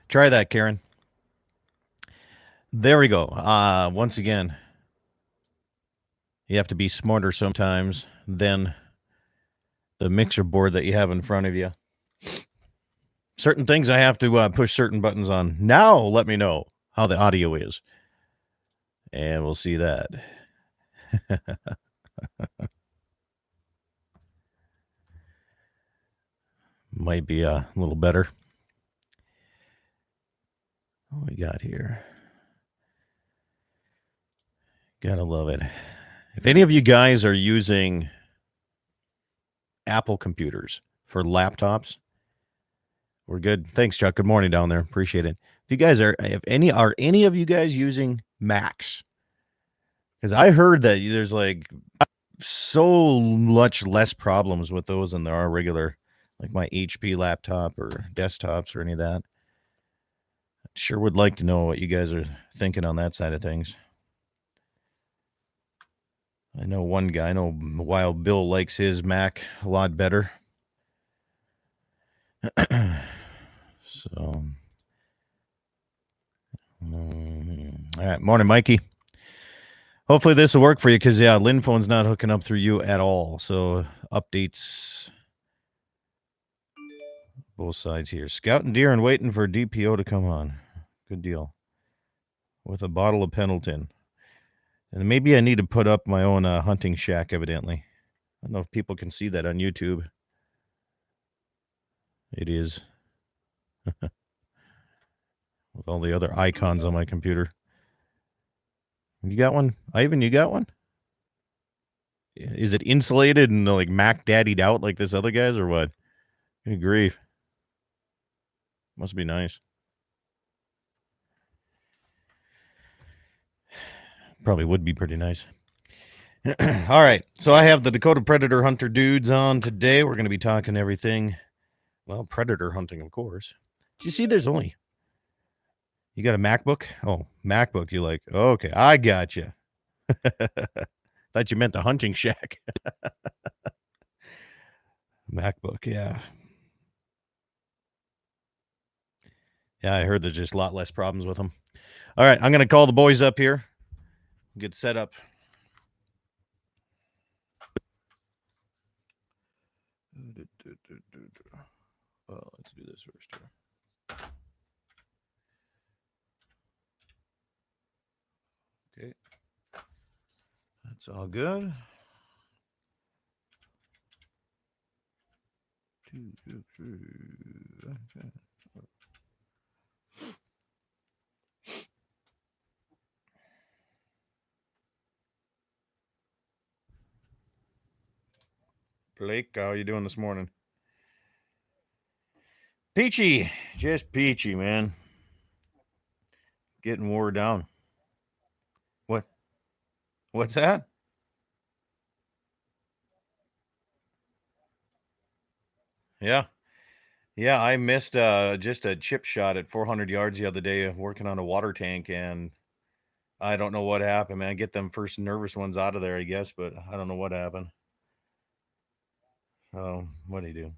Try that, Karen. There we go. Once again, you have to be smarter sometimes than the mixer board that you have in front of you. Certain things I have to push certain buttons on. Now, let me know how the audio is. And we'll see that. Might be a little better. What we got here? Gotta love it. If any of you guys are using Apple computers for laptops, we're good. Thanks, Chuck. Good morning down there. Appreciate it. If you guys are any of you guys using Macs? Because I heard that there's like so much less problems with those than there are regular, like my HP laptop or desktops or any of that. Sure would like to know what you guys are thinking on that side of things. I know one guy, I know Wild Bill likes his Mac a lot better. So, all right. Morning, Mikey. Hopefully this will work for you because, yeah, Lynn phone's not hooking up through you at all. So, updates both sides here. Scouting deer and waiting for DPO to come on. Good deal. With a bottle of Pendleton. And maybe I need to put up my own hunting shack, evidently. I don't know if people can see that on YouTube. It is. With all the other icons on my computer. You got one? Ivan, you got one? Is it insulated and like Mac daddied out like this other guy's or what? Good grief. Must be nice. Probably would be pretty nice. All right. So I have the Dakota Predator Hunter dudes on today. We're going to be talking everything. Well, predator hunting, of course. Do you see there's only. You got a MacBook? Oh, MacBook. You like. Oh, okay. I got you. Thought you meant the hunting shack. MacBook. Yeah. Yeah, I heard there's just a lot less problems with them. All right. I'm going to call the boys up here. Get set up. Well, let's do this first here. Okay. That's all good. 2, 2, 3. Okay. Blake, how are you doing this morning? Peachy. Just peachy, man. Getting wore down. What? What's that? Yeah. Yeah, I missed just a chip shot at 400 yards the other day working on a water tank, and I don't know what happened, man. Get them first nervous ones out of there, I guess, but I don't know what happened. Oh, what do you do?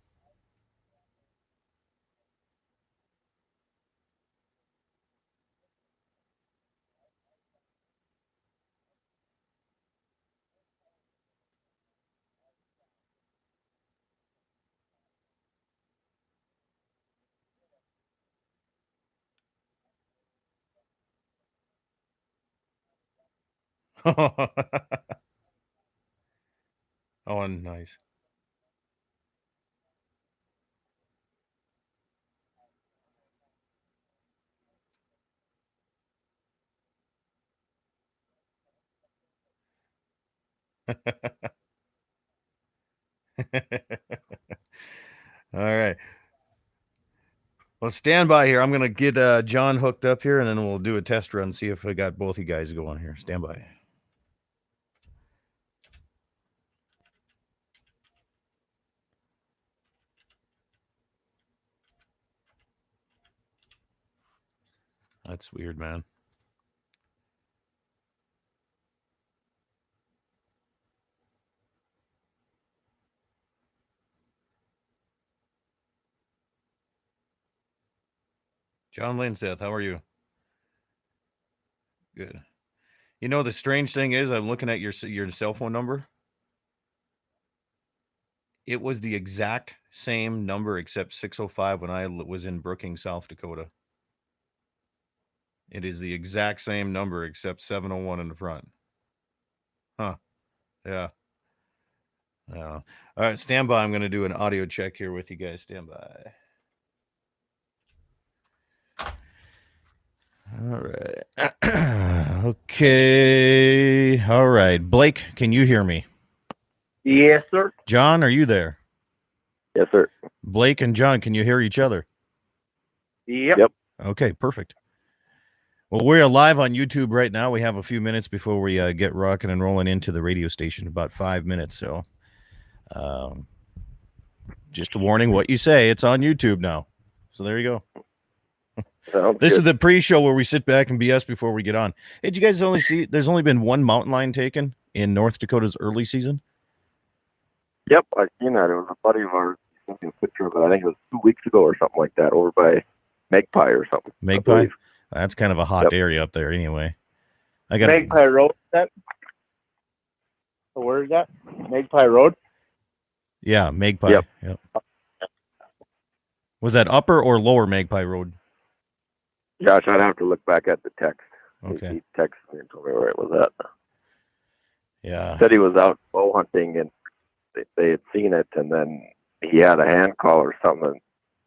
Oh, nice. All right. Well, stand by here. I'm going to get John hooked up here, and then we'll do a test run, see if I got both you guys going here. Stand by. That's weird, man. John Linseth, how are you? Good. You know, the strange thing is, I'm looking at your cell phone number. It was the exact same number except 605 when I was in Brookings, South Dakota. It is the exact same number except 701 in the front. Huh. Yeah. Yeah. All right, stand by. I'm going to do an audio check here with you guys. Stand by. All right. Okay. All right. Blake, can you hear me? Yes, sir. John, are you there? Yes, sir. Blake and John, can you hear each other? Yep. Okay, perfect. Well, we're live on YouTube right now. We have a few minutes before we get rocking and rolling into the radio station, about 5 minutes. So just a warning, what you say, it's on YouTube now. So there you go. This is the pre-show where we sit back and BS before we get on. Hey, did you guys only see there's only been one mountain lion taken in North Dakota's early season? Yep, I seen that. It was a buddy of ours sent me a picture of it. I think it was 2 weeks ago or something like that, over by Magpie or something. Magpie? That's kind of a hot area up there anyway. I got Magpie Road. Where is that? Magpie Road? Yeah, Magpie. Yep. Was that upper or lower Magpie Road? Josh, I'd have to look back at the text. Okay. He texted me and told me where it was at. Yeah. Said he was out bow hunting and they had seen it, and then he had a hand call or something and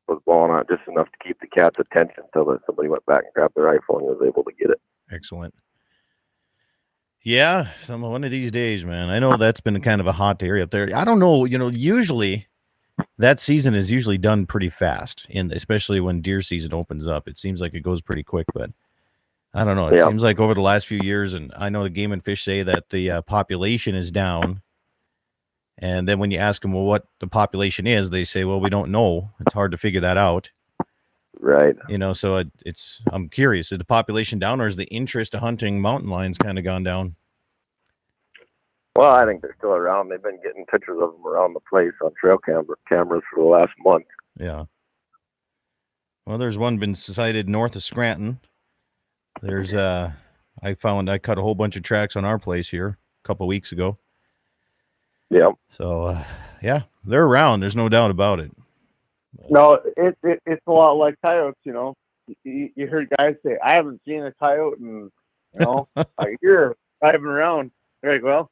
was blowing on just enough to keep the cat's attention until somebody went back and grabbed their iPhone and was able to get it. Excellent. Yeah, one of these days, man. I know that's been kind of a hot area up there. I don't know, usually that season is usually done pretty fast, especially when deer season opens up. It seems like it goes pretty quick, but I don't know. It seems like over the last few years, and I know the Game and Fish say that the population is down. And then when you ask them, well, what the population is, they say, well, we don't know. It's hard to figure that out. Right. So I'm curious, is the population down, or is the interest of hunting mountain lions kind of gone down? Well, I think they're still around. They've been getting pictures of them around the place on trail cameras for the last month. Yeah. Well, there's one been sighted north of Scranton. There's I cut a whole bunch of tracks on our place here a couple of weeks ago. Yeah. So, they're around. There's no doubt about it. No, it's a lot like coyotes, You heard guys say, I haven't seen a coyote in, a year driving around. They're like, well,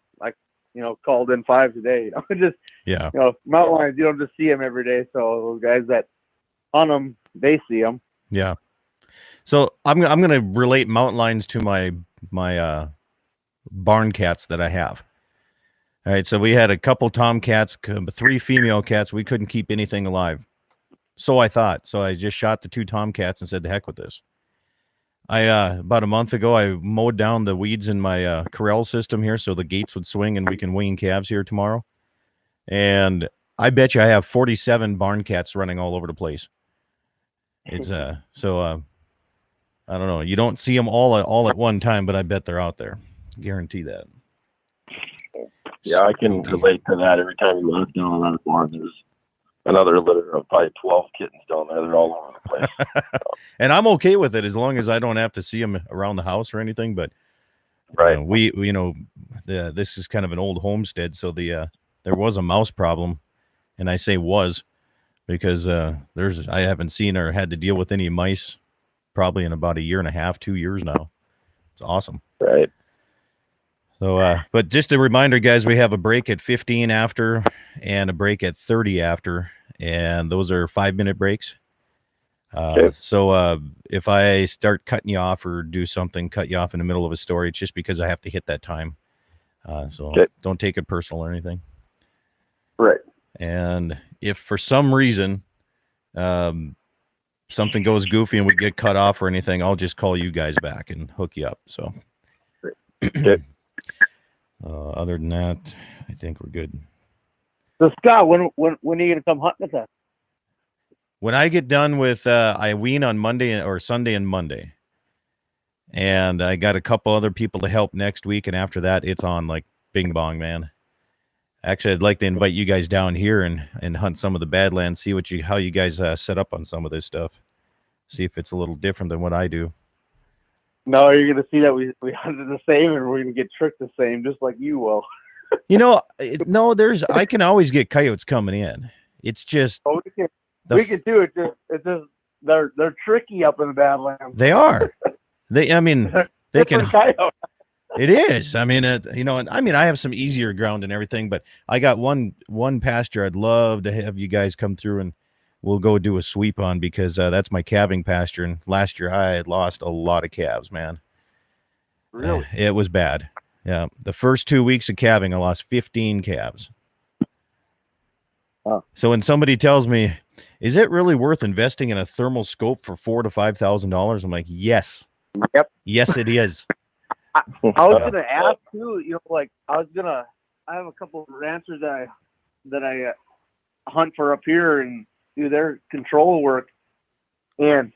called in 5 today. Mountain lions, you don't just see them every day. So those guys that hunt them, they see them. Yeah. So I'm going to relate mountain lions to my barn cats that I have. All right, so we had a couple tomcats, 3 female cats. We couldn't keep anything alive. So I thought. So I just shot the 2 tomcats and said, the heck with this. About a month ago, I mowed down the weeds in my corral system here so the gates would swing and we can wean calves here tomorrow. And I bet you I have 47 barn cats running all over the place. It's I don't know. You don't see them all at one time, but I bet they're out there. Guarantee that. Yeah, I can relate to that. Every time you walk down on that barn, there's another litter of probably 12 kittens down there. They're all over the place. And I'm okay with it as long as I don't have to see them around the house or anything. But right, this is kind of an old homestead, so there was a mouse problem, and I say was because I haven't seen or had to deal with any mice probably in about a year and a half, 2 years now. It's awesome. Right. So, but just a reminder, guys, we have a break at 15 after and a break at 30 after, and those are 5-minute breaks. Okay. So if I start cutting you off or do something, cut you off in the middle of a story, it's just because I have to hit that time. So don't take it personal or anything. Right. And if for some reason something goes goofy and we get cut off or anything, I'll just call you guys back and hook you up. So. Okay. Other than that, I think we're good. So Scott, when are you gonna come hunt with us? When I get done with I wean on Monday or Sunday and Monday, and I got a couple other people to help next week, and after that, it's on like bing bong, man. Actually, I'd like to invite you guys down here and hunt some of the Badlands, see how you guys set up on some of this stuff. See if it's a little different than what I do. No, you're gonna see that we hunted the same, and we're gonna get tricked the same, just like you will. No, I can always get coyotes coming in. It's just Oh, we can do it. It's just they're tricky up in the Badlands. They are. They can. Coyote. It is. I mean, I have some easier ground and everything, but I got one pasture I'd love to have you guys come through and we'll go do a sweep on because that's my calving pasture. And last year I had lost a lot of calves, man. Really? It was bad. Yeah. The first 2 weeks of calving, I lost 15 calves. Huh. So when somebody tells me, is it really worth investing in a thermal scope for $4,000 to $5,000? I'm like, yes. Yep. Yes, it is. I was gonna ask too. I have a couple of ranchers that I hunt for up here and do their control work, and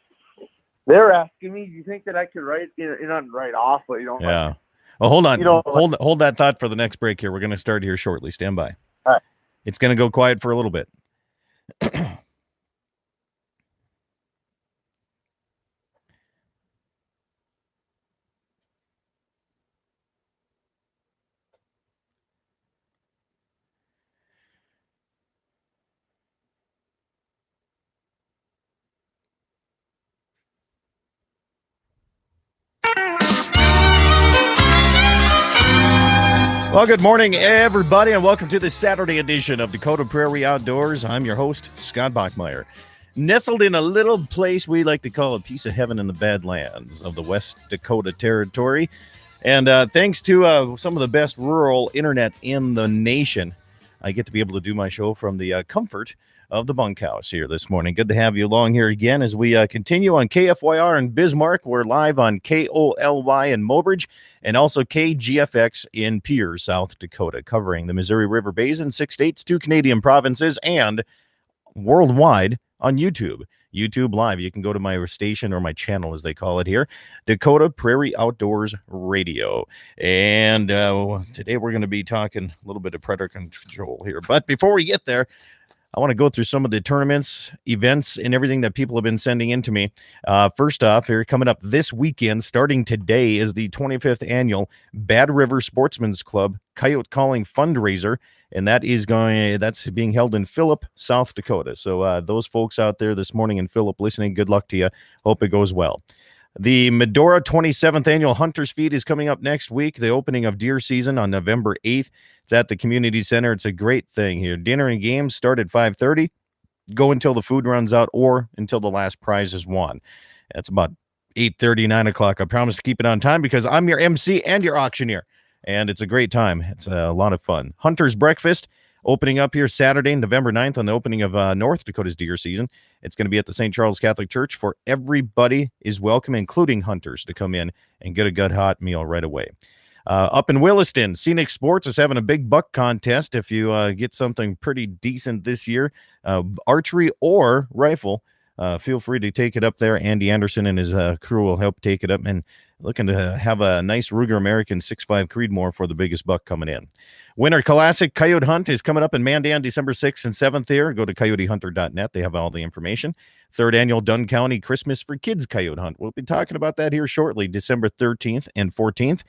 they're asking me, "Do you think that I could write not write off, but Yeah. Well, hold on. Hold that thought for the next break here. We're going to start here shortly. Stand by. All right. It's going to go quiet for a little bit. Well, good morning, everybody, and welcome to the Saturday edition of Dakota Prairie Outdoors. I'm your host, Scott Bachmeyer. Nestled in a little place we like to call a piece of heaven in the Badlands of the West Dakota Territory. And thanks to some of the best rural internet in the nation, I get to be able to do my show from the comfort of the bunkhouse here this morning. Good to have you along here again as we continue on KFYR in Bismarck. We're live on KOLY in Mobridge and also KGFX in Pierre, South Dakota, covering the Missouri River Basin, 6 states, 2 Canadian provinces, and worldwide on YouTube. YouTube Live. You can go to my station or my channel, as they call it here, Dakota Prairie Outdoors Radio. And today we're going to be talking a little bit of predator control here. But before we get there, I want to go through some of the tournaments, events, and everything that people have been sending in to me. First off, here coming up this weekend, starting today, is the 25th annual Bad River Sportsman's Club Coyote Calling Fundraiser, and that's being held in Phillip, South Dakota. So those folks out there this morning in Phillip listening, good luck to you. Hope it goes well. The Medora 27th Annual Hunters Feed is coming up next week, the opening of deer season on November 8th. It's at the community center. It's a great thing here. Dinner and games start at 5:30, go until the food runs out or until the last prize is won. That's about 8:30, 9 o'clock. I promise to keep it on time because I'm your MC and your auctioneer, and it's a great time. It's a lot of fun. Hunter's Breakfast opening up here Saturday, November 9th on the opening of North Dakota's deer season. It's going to be at the St. Charles Catholic Church. For everybody is welcome, including hunters, to come in and get a good hot meal right away. Up in Williston, Scenic Sports is having a big buck contest. If you get something pretty decent this year, archery or rifle, feel free to take it up there. Andy Anderson and his crew will help take it up, and looking to have a nice Ruger American 6.5 Creedmoor for the biggest buck coming in. Winter Classic Coyote Hunt is coming up in Mandan December 6th and 7th here. Go to coyotehunter.net. They have all the information. 3rd Annual Dunn County Christmas for Kids Coyote Hunt. We'll be talking about that here shortly, December 13th and 14th.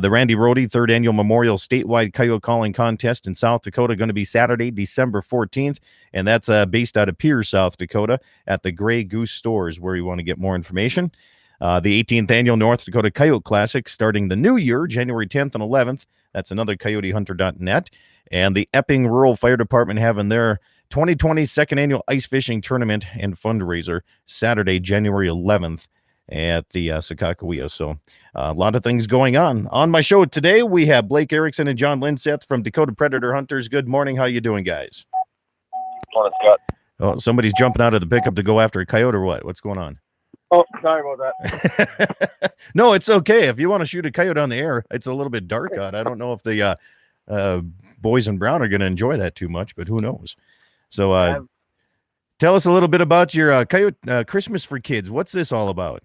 The Randy Rohde 3rd Annual Memorial Statewide Coyote Calling Contest in South Dakota going to be Saturday, December 14th, and that's based out of Pierre, South Dakota at the Gray Goose Stores where you want to get more information. The 18th Annual North Dakota Coyote Classic starting the new year, January 10th and 11th. That's another coyotehunter.net. And the Epping Rural Fire Department having their 2020 Second Annual Ice Fishing Tournament and Fundraiser Saturday, January 11th at the Sakakawea. So a lot of things going on. On my show today, we have Blake Erickson and John Linseth from Dakota Predator Hunters. Good morning. How you doing, guys? Morning, Scott. Oh, somebody's jumping out of the pickup to go after a coyote or what? What's going on? Oh, sorry about that. No, it's okay. If you want to shoot a coyote on the air, it's a little bit dark out. I don't know if the boys in brown are going to enjoy that too much, but who knows? So tell us a little bit about your coyote Christmas for Kids. What's this all about?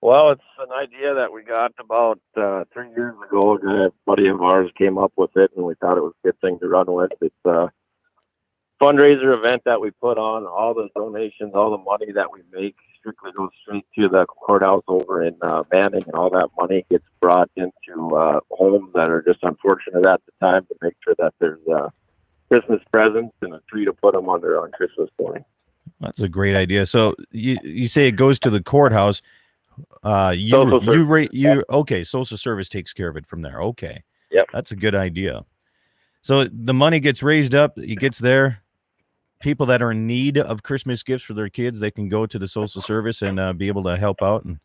Well, it's an idea that we got about 3 years ago. A buddy of ours came up with it, and we thought it was a good thing to run with. It's fundraiser event that we put on. All the donations, all the money that we make strictly goes straight to the courthouse over in Manning, and all that money gets brought into homes that are just unfortunate at the time to make sure that there's Christmas presents and a tree to put them under on Christmas morning. That's a great idea. So you say it goes to the courthouse. Social service takes care of it from there. Okay. Yep. That's a good idea. So the money gets raised up, it gets there. People that are in need of Christmas gifts for their kids, they can go to the social service and be able to help out and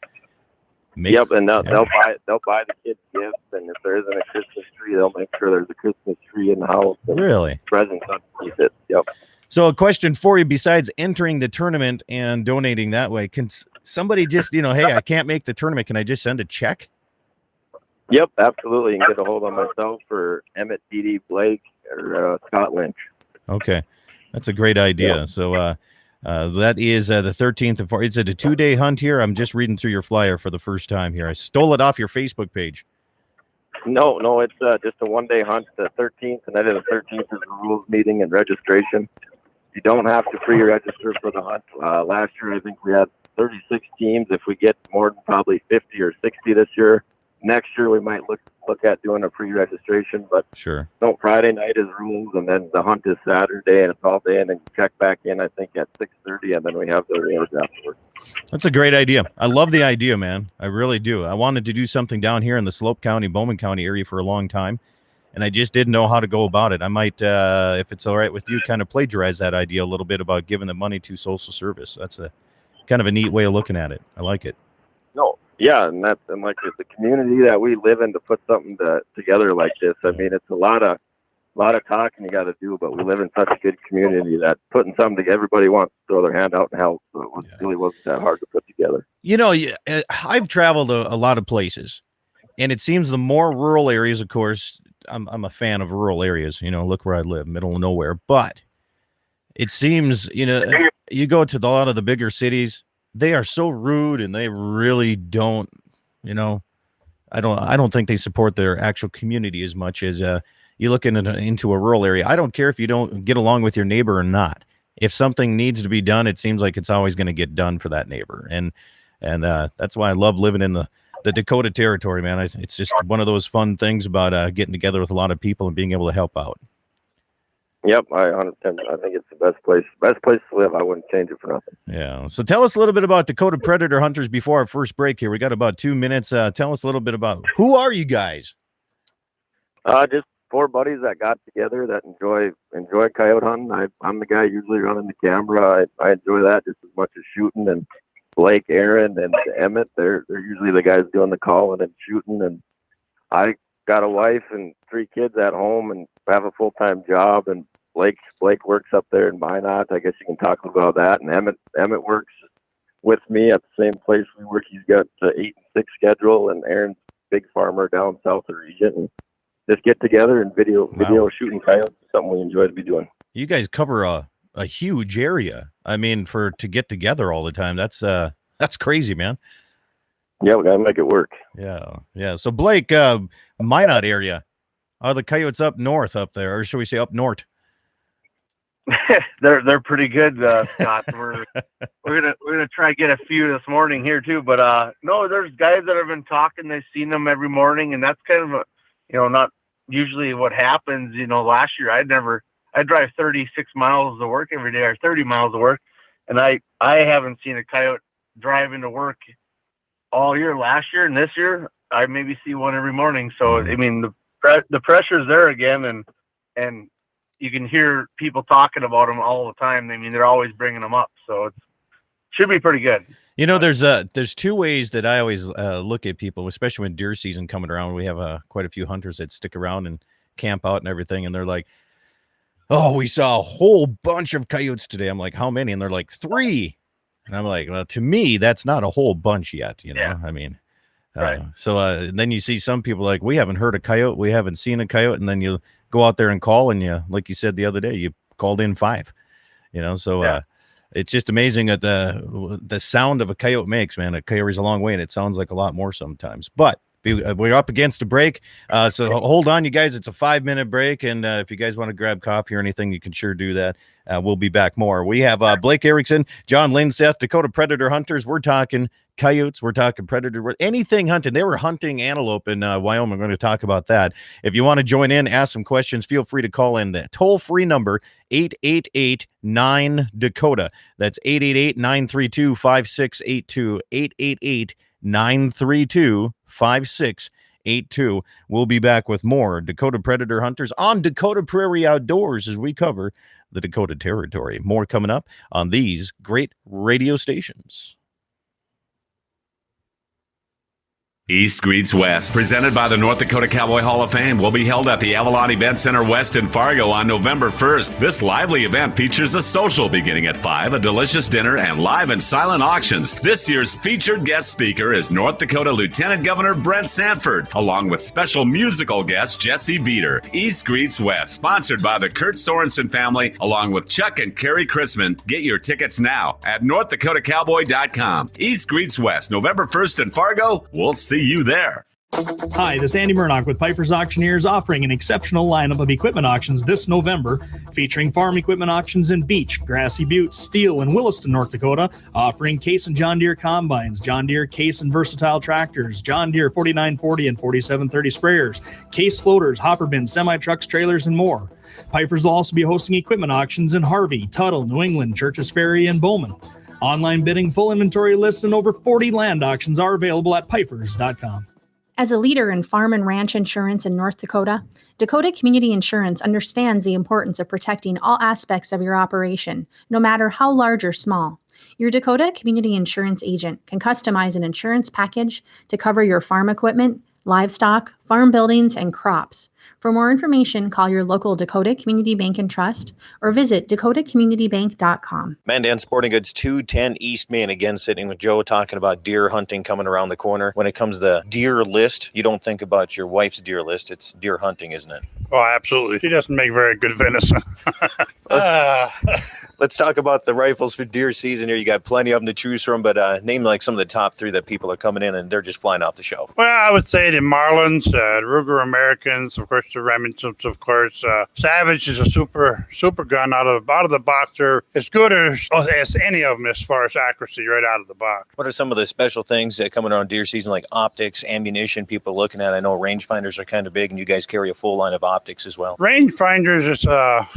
make. Yep, and they'll buy the kids gifts, and if there isn't a Christmas tree, they'll make sure there's a Christmas tree in the house. Really? Presents underneath it. Yep. So a question for you, besides entering the tournament and donating that way, can somebody just, hey, I can't make the tournament, can I just send a check? Yep, absolutely. You can get a hold of myself or Emmett, D.D. Blake, or Scott Lynch. Okay. That's a great idea. Yep. So that is the 13th of 4. Is it a 2-day hunt here? I'm just reading through your flyer for the first time here. I stole it off your Facebook page. No, it's just a 1-day hunt, the 13th, and then the 13th is the rules meeting and registration. You don't have to pre-register for the hunt. Last year, I think we had 36 teams. If we get more than probably 50 or 60 this year, next year we might look at doing a pre-registration. But sure. No, Friday night is rules, and then the hunt is Saturday, and it's all day, and then you check back in, I think, at 6:30, and then we have the rewards afterwards. That's a great idea. I love the idea, man. I really do. I wanted to do something down here in the Slope County, Bowman County area for a long time, and I just didn't know how to go about it. I might, if it's all right with you, kind of plagiarize that idea a little bit about giving the money to social service. That's a kind of a neat way of looking at it. I like it. No, yeah, and like the community that we live in, to put something together like this. I mean, it's a lot of talking you got to do, but we live in such a good community that putting something together, everybody wants to throw their hand out and help. So it really wasn't that hard to put together. I've traveled a lot of places, and it seems the more rural areas, of course, I'm a fan of rural areas. Look where I live, middle of nowhere. But it seems, you go to a lot of the bigger cities, they are so rude, and they really don't, I don't think they support their actual community as much as you look into a rural area. I don't care if you don't get along with your neighbor or not. If something needs to be done, it seems like it's always going to get done for that neighbor. And that's why I love living in the Dakota territory, man. It's just one of those fun things about getting together with a lot of people and being able to help out. Yep, I think it's the best place to live. I wouldn't change it for nothing. Yeah. So tell us a little bit about Dakota Predator Hunters before our first break here. We got about 2 minutes. Tell us a little bit about who are you guys? Just 4 buddies that got together that enjoy coyote hunting. I'm the guy usually running the camera. I enjoy that just as much as shooting. And Blake, Aaron, and Emmett, they're usually the guys doing the calling and shooting. And I got a wife and 3 kids at home and have a full-time job. And Blake works up there in Minot. I guess you can talk about that. And Emmett works with me at the same place we work. He's got the 8 and 6 schedule, and Aaron's a big farmer down south of Regent. And just get together and video shooting coyotes is something we enjoy to be doing. You guys cover a huge area. I mean, to get together all the time, that's crazy, man. Yeah, we gotta make it work. Yeah. So Blake, Minot area, are the coyotes up north up there, or should we say up north? They're pretty good, Scott. We're gonna try to get a few this morning here too. But no, there's guys that have been talking. They've seen them every morning, and that's kind of not usually what happens. Last year I drive 36 miles to work every day, or 30 miles to work, and I haven't seen a coyote driving to work all year last year, and this year I maybe see one every morning. So I mean, the pressure's there again, and you can hear people talking about them all the time. I mean, they're always bringing them up, so it should be pretty good. There's 2 ways that I always look at people, especially when deer season coming around. We have quite a few hunters that stick around and camp out and everything, and they're like, "Oh, we saw a whole bunch of coyotes today." I'm like, "How many?" And they're like, 3. And I'm like, "Well, to me, that's not a whole bunch yet." Yeah. I mean, right. So then you see some people like, "We haven't heard a coyote, we haven't seen a coyote," and then you go out there and call, and like you said the other day, you called in 5. It's just amazing that the sound of a coyote makes, man. It carries a long way, and it sounds like a lot more sometimes. But We're up against a break, so hold on, you guys. It's a 5-minute break, and if you guys want to grab coffee or anything, you can sure do that. We'll be back more. We have Blake Erickson, John Linseth, Dakota Predator Hunters. We're talking coyotes. We're talking predator, anything hunting. They were hunting antelope in Wyoming. We're going to talk about that. If you want to join in, ask some questions, feel free to call in the toll-free number, 888-9-DAKOTA. That's 888-932-5682, 888-932-5682. We'll be back with more Dakota Predator Hunters on Dakota Prairie Outdoors as we cover the Dakota Territory. More coming up on these great radio stations. East Greets West, presented by the North Dakota Cowboy Hall of Fame, will be held at the Avalon Event Center West in Fargo on November 1st. This lively event features a social beginning at 5, a delicious dinner, and live and silent auctions. This year's featured guest speaker is North Dakota Lieutenant Governor Brent Sanford, along with special musical guest Jesse Veeder. East Greets West, sponsored by the Kurt Sorensen family, along with Chuck and Carrie Chrisman. Get your tickets now at NorthDakotaCowboy.com. East Greets West, November 1st in Fargo. We'll see you there. Hi, this is Andy Murdoch with Piper's Auctioneers, offering an exceptional lineup of equipment auctions this November, featuring farm equipment auctions in Beach, Grassy Butte, Steele, and Williston, North Dakota, offering Case and John Deere combines, John Deere Case and versatile tractors, John Deere 4940 and 4730 sprayers, Case floaters, hopper bins, semi-trucks, trailers, and more. Piper's will also be hosting equipment auctions in Harvey, Tuttle, New England, Churches Ferry, and Bowman. Online bidding, full inventory lists, and over 40 land auctions are available at pipers.com. As a leader in farm and ranch insurance in North Dakota, Dakota Community Insurance understands the importance of protecting all aspects of your operation, no matter how large or small. Your Dakota Community Insurance agent can customize an insurance package to cover your farm equipment, livestock, farm buildings, and crops. For more information, call your local Dakota Community Bank and Trust or visit dakotacommunitybank.com. Mandan Sporting Goods, 210 East Main. Again, sitting with Joe, talking about deer hunting coming around the corner. When it comes to deer list, you don't think about your wife's deer list. It's deer hunting, isn't it? Oh, absolutely. She doesn't make very good venison. Let's talk about the rifles for deer season here. You got plenty of them to choose from, but name like some of the top 3 that people are coming in and they're just flying off the shelf. Well, I would say the Marlins, Ruger Americans, of course, the Remingtons, of course. Savage is a super gun out of the box. They're as good as any of them as far as accuracy right out of the box. What are some of the special things that coming around deer season, like optics, ammunition, people are looking at? I know rangefinders are kind of big, and you guys carry a full line of optics as well. Rangefinders is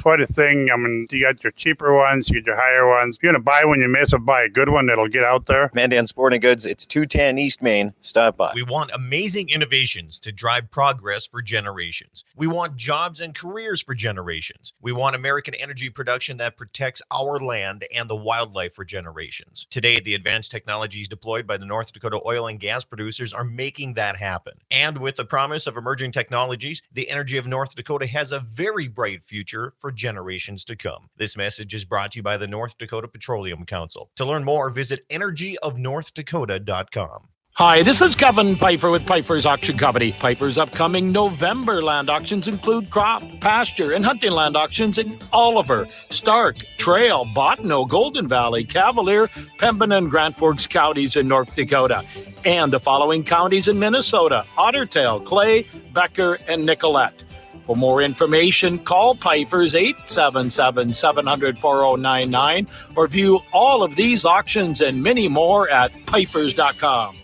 quite a thing. I mean, you got your cheaper ones, you get your higher ones. You're going to buy one, you may as well buy a good one that'll get out there. Mandan Sporting Goods, it's 210 East Main. Stop by. We want amazing innovations to drive progress for generations. We want jobs and careers for generations. We want American energy production that protects our land and the wildlife for generations. Today, the advanced technologies deployed by the North Dakota oil and gas producers are making that happen. And with the promise of emerging technologies, the energy of North Dakota has a very bright future for generations to come. This message is brought to you by the North Dakota Petroleum Council. To learn more, visit energyofnorthdakota.com. Hi, this is Kevin Pfeiffer with Pfeiffer's Auction Company. Pfeiffer's upcoming November land auctions include crop, pasture, and hunting land auctions in Oliver, Stark, Trail, Bottineau, Golden Valley, Cavalier, Pembina, and Grand Forks counties in North Dakota, and the following counties in Minnesota: Otter Tail, Clay, Becker, and Nicollet. For more information, call Pfeiffer's 877-700-4099 or view all of these auctions and many more at Pfeiffer's.com.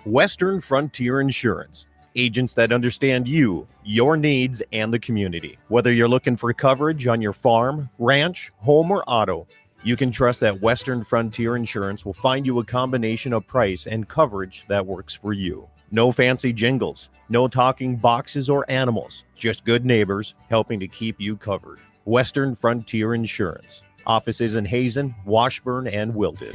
Western Frontier Insurance. Agents that understand you, your needs, and the community. Whether you're looking for coverage on your farm, ranch, home, or auto, you can trust that Western Frontier Insurance will find you a combination of price and coverage that works for you. No fancy jingles, no talking boxes or animals, just good neighbors helping to keep you covered. Western Frontier Insurance. Offices in Hazen, Washburn, and Wilton.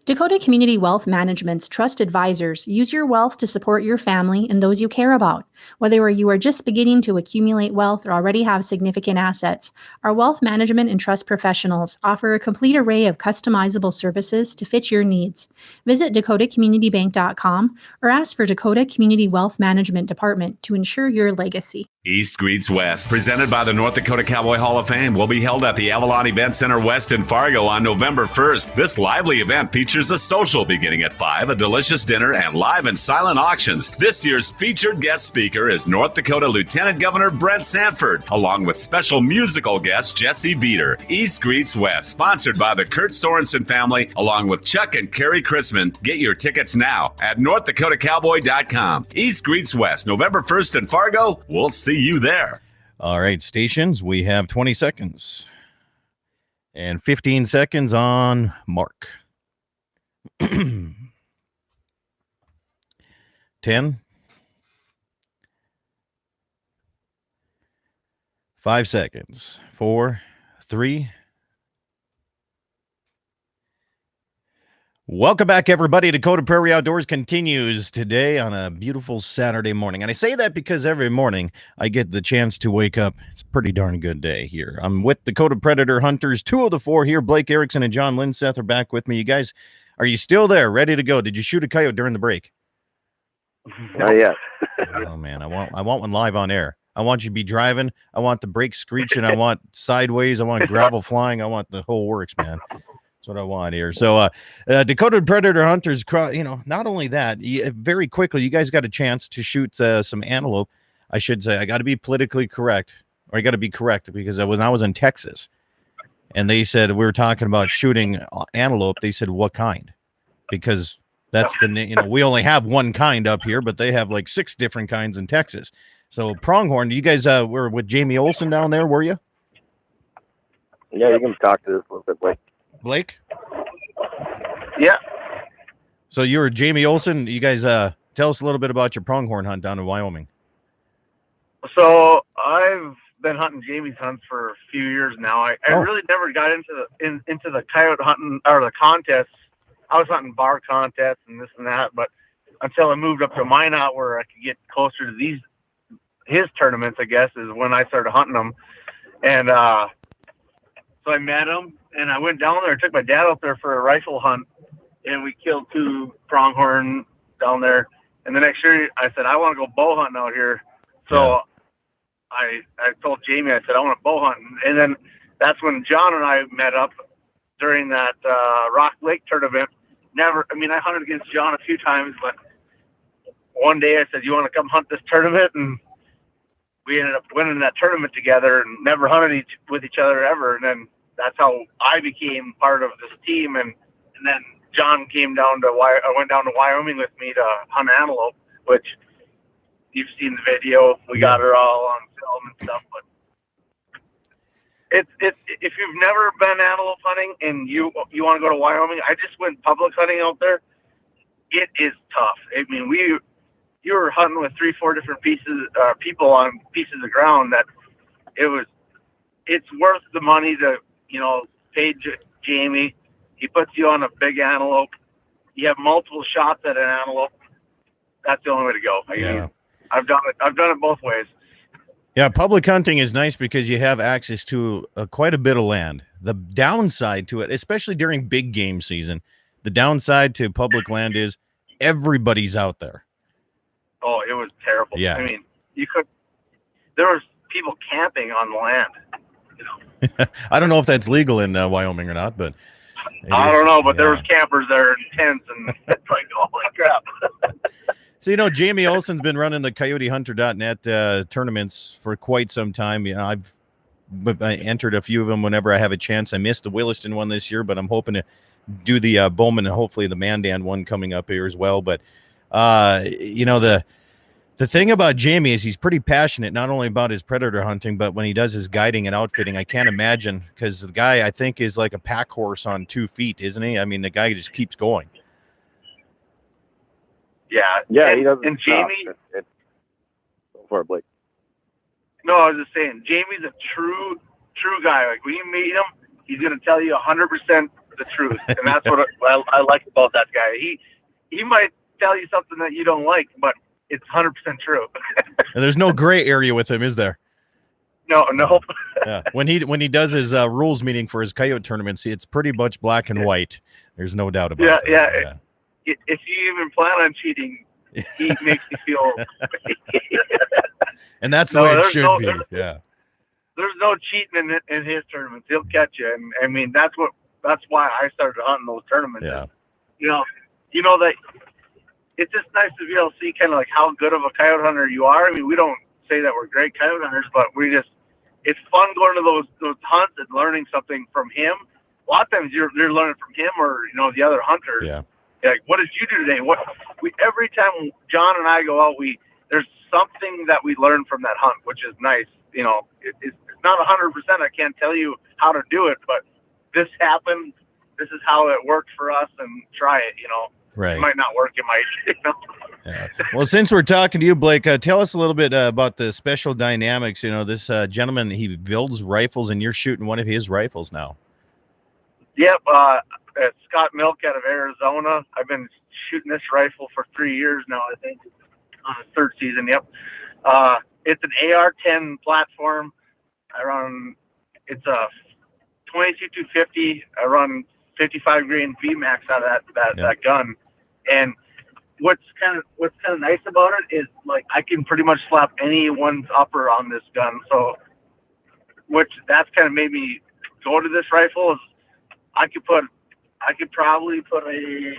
Dakota Community Wealth Management's trust advisors use your wealth to support your family and those you care about. Whether you are just beginning to accumulate wealth or already have significant assets, our wealth management and trust professionals offer a complete array of customizable services to fit your needs. Visit dakotacommunitybank.com or ask for Dakota Community Wealth Management Department to ensure your legacy. East Greets West, presented by the North Dakota Cowboy Hall of Fame, will be held at the Avalon Event Center West in Fargo on November 1st. This lively event features a social beginning at 5, a delicious dinner, and live and silent auctions. This year's featured guest speaker is North Dakota Lieutenant Governor Brent Sanford, along with special musical guest Jesse Veeder. East Greets West, sponsored by the Kurt Sorensen family, along with Chuck and Carrie Chrisman. Get your tickets now at NorthDakotaCowboy.com. East Greets West, November 1st in Fargo. We'll see you there. All right, stations, we have 20 seconds and 15 seconds on Mark. 10, 5 seconds, 4, 3. Welcome back, everybody. Dakota Prairie Outdoors continues today on a beautiful Saturday morning. And I say that because every morning I get the chance to wake up. It's a pretty darn good day here. I'm with Dakota Predator Hunters, 2 of the 4 here. Blake Erickson and John Linseth are back with me. You guys, are you still there, ready to go? Did you shoot a coyote during the break? Not yet. Oh, man, I want one live on air. I want you to be driving. I want the brakes screeching. I want sideways. I want gravel flying. I want the whole works, man. That's what I want here. So Dakota Predator Hunters, not only that, very quickly, you guys got a chance to shoot some antelope. I should say, I got to be politically correct, or I got to be correct, because I was in Texas, and they said, we were talking about shooting antelope. They said, what kind? Because that's we only have one kind up here, but they have like 6 different kinds in Texas. So pronghorn, you guys were with Jamie Olson down there, were you? Yeah, you can talk to this a little bit, Blake? Yeah. So you were Jamie Olson. You guys tell us a little bit about your pronghorn hunt down in Wyoming. So I've been hunting Jamie's hunts for a few years now. I really never got into the coyote hunting or the contests. I was hunting bar contests and this and that, but until I moved up to Minot where I could get closer to his tournaments, I guess, is when I started hunting them. And so I met him, and I went down there. I took my dad out there for a rifle hunt, and we killed 2 pronghorn down there. And the next year, I said, I want to go bow hunting out here. So I told Jamie, I said, I want to bow hunt. And then that's when John and I met up during that Rock Lake tournament. I hunted against John a few times, but one day I said, you want to come hunt this tournament? And we ended up winning that tournament together and never hunted with each other ever. And then that's how I became part of this team. And then John went down to Wyoming with me to hunt antelope, which you've seen the video. We got her all on film and stuff. But it's if you've never been antelope hunting and you want to go to Wyoming, I just went public hunting out there. It is tough. I mean, you were hunting with 3-4 different people on pieces of ground that it's worth the money to, pay Jamie. He puts you on a big antelope. You have multiple shots at an antelope. That's the only way to go. I mean, I've done it both ways. Yeah, public hunting is nice because you have access to quite a bit of land. The downside to it, especially during big game season, the downside to public land is everybody's out there. Oh, it was terrible. Yeah. I mean, there was people camping on the land. I don't know if that's legal in Wyoming or not, but I don't know, but there was campers there in tents, and it's like, holy crap. So, Jamie Olson's been running the CoyoteHunter.net tournaments for quite some time. I entered a few of them whenever I have a chance. I missed the Williston one this year, but I'm hoping to do the Bowman and hopefully the Mandan one coming up here as well. But, the thing about Jamie is he's pretty passionate, not only about his predator hunting, but when he does his guiding and outfitting. I can't imagine, because the guy, I think, is like a pack horse on 2 feet, isn't he? I mean, the guy just keeps going. Yeah, he doesn't. And Jamie, go for it, Blake. No, I was just saying, Jamie's a true guy. Like when you meet him, he's going to tell you 100% the truth, and that's what I like about that guy. He might tell you something that you don't like, but it's 100% true. And there's no gray area with him, is there? No. Yeah. When he does his rules meeting for his coyote tournaments, it's pretty much black and white. There's no doubt about it. Yeah. If you even plan on cheating, he makes me feel. And that's the No, way it there's should no- be. there's- Yeah. There's no cheating in his tournaments. He'll catch you, and I mean that's why I started hunting those tournaments. Yeah. You know that it's just nice to be able to see kind of like how good of a coyote hunter you are. I mean, we don't say that we're great coyote hunters, but it's fun going to those hunts and learning something from him. A lot of times you're learning from him or the other hunters. Yeah. Like, what did you do today? Every time John and I go out, there's something that we learn from that hunt, which is nice. It's not 100%. I can't tell you how to do it, but this happened. This is how it worked for us, and try it. Right. It might not work. It might. Yeah. Well, since we're talking to you, Blake, tell us a little bit about the Special Dynamics. This gentleman, he builds rifles, and you're shooting one of his rifles now. Yep. It's Scott Milk out of Arizona. I've been shooting this rifle for 3 years now, I think. On the third season. Yep. It's an AR-10 platform. It's a 22-250. I run 55 grain VMAX out of that gun. And what's kind of nice about it is like I can pretty much slap anyone's upper on this gun. So, that's kind of made me go to this rifle. Is I could probably put a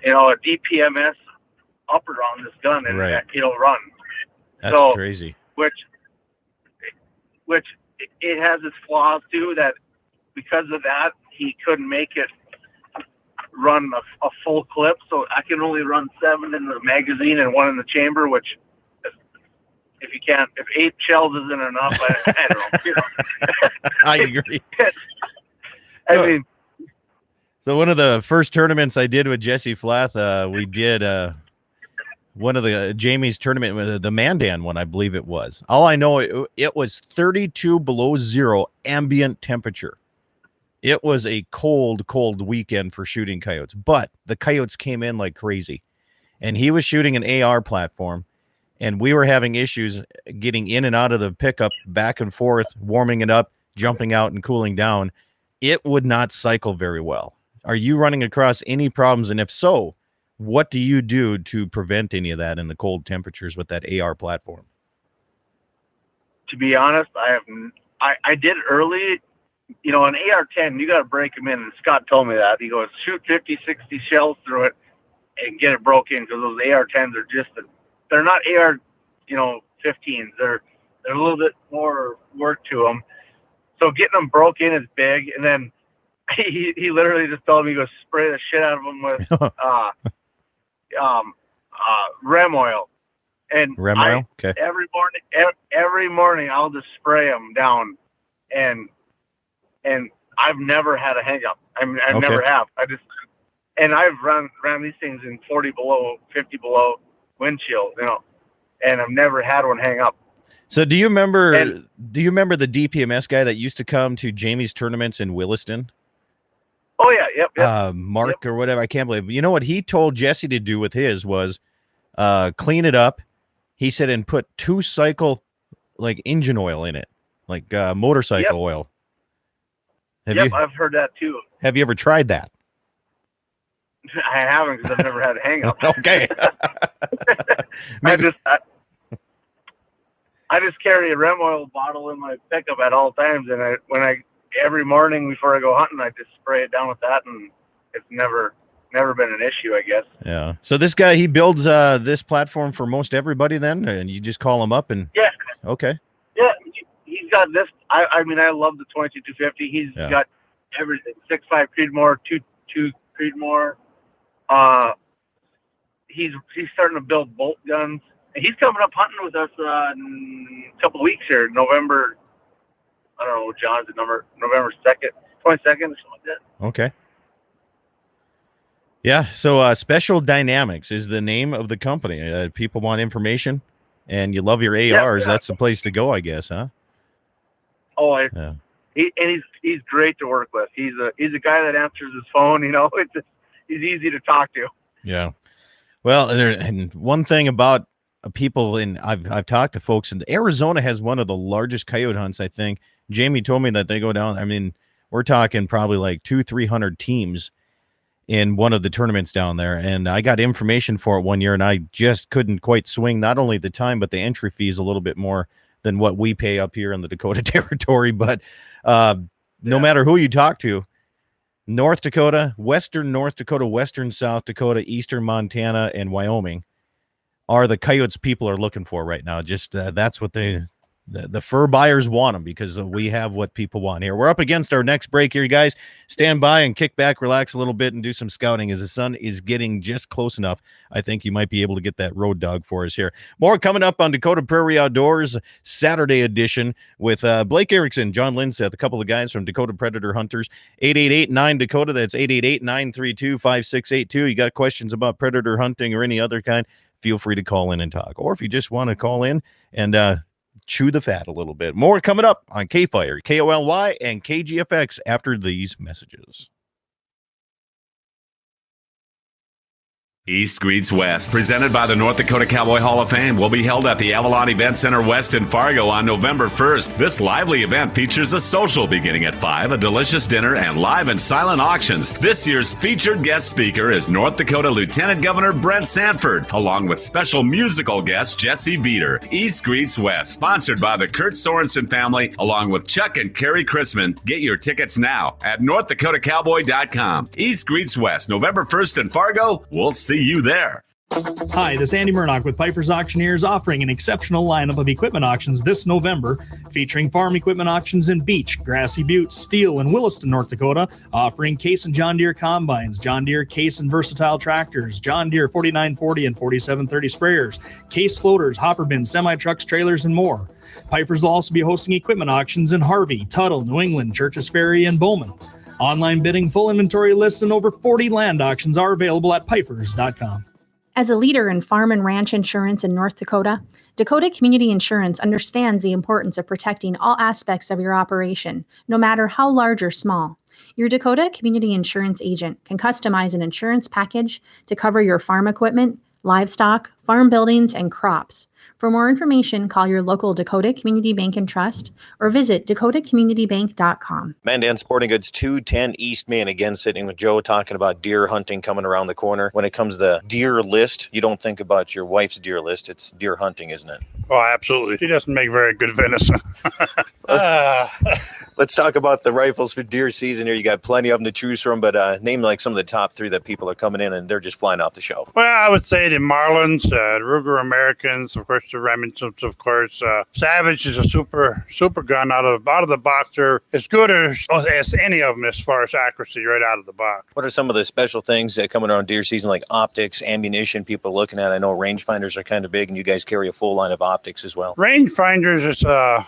DPMS upper on this gun, and it'll run. That's crazy. Which it has its flaws too. That because of that, he couldn't make it run a full clip. So I can only run 7 in the magazine and 1 in the chamber. Which, if 8 shells isn't enough, I don't know. I agree. I mean, so one of the first tournaments I did with Jesse Flath, we did one of the Jamie's tournament with the Mandan one, I believe it was. All I know, it was 32 below zero ambient temperature. It was a cold weekend for shooting coyotes, but the coyotes came in like crazy. And he was shooting an AR platform, and we were having issues getting in and out of the pickup, back and forth, warming it up, jumping out and cooling down. It would not cycle very well. Are you running across any problems? And if so, what do you do to prevent any of that in the cold temperatures with that AR platform? To be honest, I did early, an AR-10, you got to break them in. And Scott told me that. He goes, shoot 50, 60 shells through it and get it broken, because those AR-10s are they're not AR, 15s. They're a little bit more work to them. So getting them broke in is big. And then he literally just told me, he goes, spray the shit out of them with REM oil. And REM oil? Okay. Every morning I'll just spray them down, and I've never had a hang up. I mean, I never have. I've run these things in 40 below, 50 below wind chill, and I've never had one hang up. So do you remember the DPMS guy that used to come to Jamie's tournaments in Williston? Oh yeah, yep. Mark or whatever. I can't believe. You know what he told Jesse to do with his was clean it up. He said, and put 2 cycle like engine oil in it, like motorcycle oil. I've heard that too. Have you ever tried that? I haven't, because I've never had a hang up. Okay. I just carry a REM oil bottle in my pickup at all times, and every morning before I go hunting, I just spray it down with that, and it's never been an issue, I guess. Yeah. So this guy, he builds this platform for most everybody then, and you just call him up and Okay. Yeah, he's got this. I mean, I love the 22-250. He's got everything. 6.5 Creedmoor, 2 Creedmoor. He's starting to build bolt guns. And he's coming up hunting with us in a couple of weeks here, November. I don't know, John's the number. November 2nd, 22nd, or something like that. Okay. Yeah. So Special Dynamics is the name of the company. People want information, and you love your ARs. Yeah. That's the place to go, I guess, huh? Oh, he's great to work with. He's a guy that answers his phone. He's easy to talk to. Yeah. Well, and one thing about people I've talked to folks in Arizona has one of the largest coyote hunts, I think. Jamie told me that they go down. I mean, we're talking probably like 200-300 teams, in one of the tournaments down there, and I got information for it one year, and I just couldn't quite swing not only the time but the entry fees a little bit more than what we pay up here in the Dakota Territory. But no matter who you talk to, North Dakota, Western North Dakota, Western South Dakota, Eastern Montana, and Wyoming are the coyotes people are looking for right now. Just that's what the fur buyers want them, because we have what people want here. We're up against our next break here, you guys. Stand by and kick back, relax a little bit, and do some scouting as the sun is getting just close enough. I think you might be able to get that road dog for us here. More coming up on Dakota Prairie Outdoors Saturday edition with Blake Erickson, John Linseth, a couple of guys from Dakota Predator Hunters. 888-9-DAKOTA. That's 888-932-5682. You got questions about predator hunting or any other kind, feel free to call in and talk. Or if you just want to call in and chew the fat a little bit. More coming up on K-Fire, KOLY, and KGFX after these messages. East Greets West, presented by the North Dakota Cowboy Hall of Fame, will be held at the Avalon Event Center West in Fargo on November 1st. This lively event features a social beginning at 5, a delicious dinner, and live and silent auctions. This year's featured guest speaker is North Dakota Lieutenant Governor Brent Sanford, along with special musical guest Jesse Veeder. East Greets West, sponsored by the Kurt Sorensen family, along with Chuck and Carrie Chrisman. Get your tickets now at NorthDakotaCowboy.com. East Greets West, November 1st in Fargo. We'll see you there. Hi, this is Andy Murdoch with Piper's Auctioneers, offering an exceptional lineup of equipment auctions this November, featuring farm equipment auctions in Beach, Grassy Butte, Steele, and Williston, North Dakota, offering Case and John Deere combines, John Deere Case and versatile tractors, John Deere 4940 and 4730 sprayers, Case floaters, hopper bins, semi-trucks, trailers, and more. Piper's will also be hosting equipment auctions in Harvey, Tuttle, New England, Churches Ferry, and Bowman. Online bidding, full inventory lists, and over 40 land auctions are available at Pifers.com. As a leader in farm and ranch insurance in North Dakota, Dakota Community Insurance understands the importance of protecting all aspects of your operation, no matter how large or small. Your Dakota Community Insurance agent can customize an insurance package to cover your farm equipment, livestock, farm buildings, and crops. For more information, call your local Dakota Community Bank and Trust or visit dakotacommunitybank.com. Mandan Sporting Goods, 210 East Main. Again, sitting with Joe, talking about deer hunting coming around the corner. When it comes to the deer list, you don't think about your wife's deer list. It's deer hunting, isn't it? Oh, absolutely. She doesn't make very good venison. Let's talk about the rifles for deer season here. You got plenty of them to choose from, but name like some of the top three that people are coming in and they're just flying off the shelf. Well, I would say the Marlins, Ruger Americans, of course, the Remingtons, of course. Savage is a super gun out of the box. They're as good as any of them as far as accuracy right out of the box. What are some of the special things that coming around deer season, like optics, ammunition people are looking at? I know rangefinders are kind of big, and you guys carry a full line of optics as well. Rangefinders is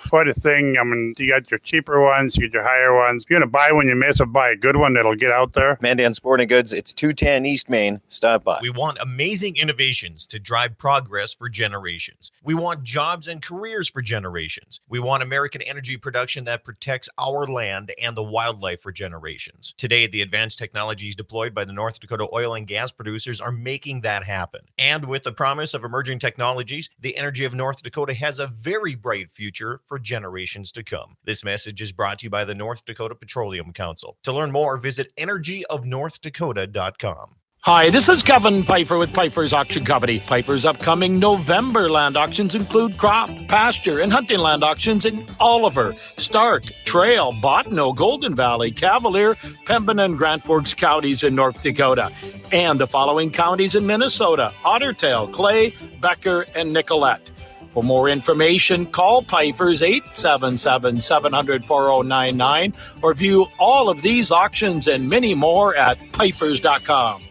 quite a thing. I mean, you got your cheaper ones, you get your higher ones. If you're going to buy one, you may as well buy a good one that'll get out there. Mandan Sporting Goods, it's 210 East Main. Stop by. We want amazing innovations to drive progress for generations. We want jobs and careers for generations. We want American energy production that protects our land and the wildlife for generations. Today, the advanced technologies deployed by the North Dakota oil and gas producers are making that happen. And with the promise of emerging technologies, the energy of North Dakota has a very bright future for generations to come. This message is brought to you by the North Dakota Petroleum Council. To learn more, visit energyofnorthdakota.com. Hi, this is Kevin Pfeiffer with Pfeiffer's Auction Company. Pfeiffer's upcoming November land auctions include crop, pasture, and hunting land auctions in Oliver, Stark, Trail, Bottineau, Golden Valley, Cavalier, Pembina, and Grand Forks counties in North Dakota, and the following counties in Minnesota: Ottertail, Clay, Becker, and Nicollet. For more information, call Pfeiffer's 877-700-4099 or view all of these auctions and many more at Pfeiffer's.com.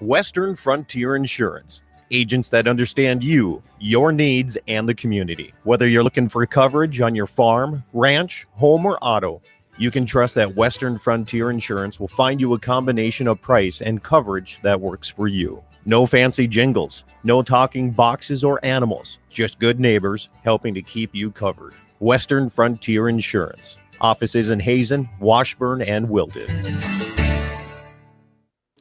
Western Frontier Insurance. Agents that understand you, your needs, and the community. Whether you're looking for coverage on your farm, ranch, home, or auto, you can trust that Western Frontier Insurance will find you a combination of price and coverage that works for you. No fancy jingles, no talking boxes or animals, just good neighbors helping to keep you covered. Western Frontier Insurance. Offices in Hazen, Washburn, and Wilton.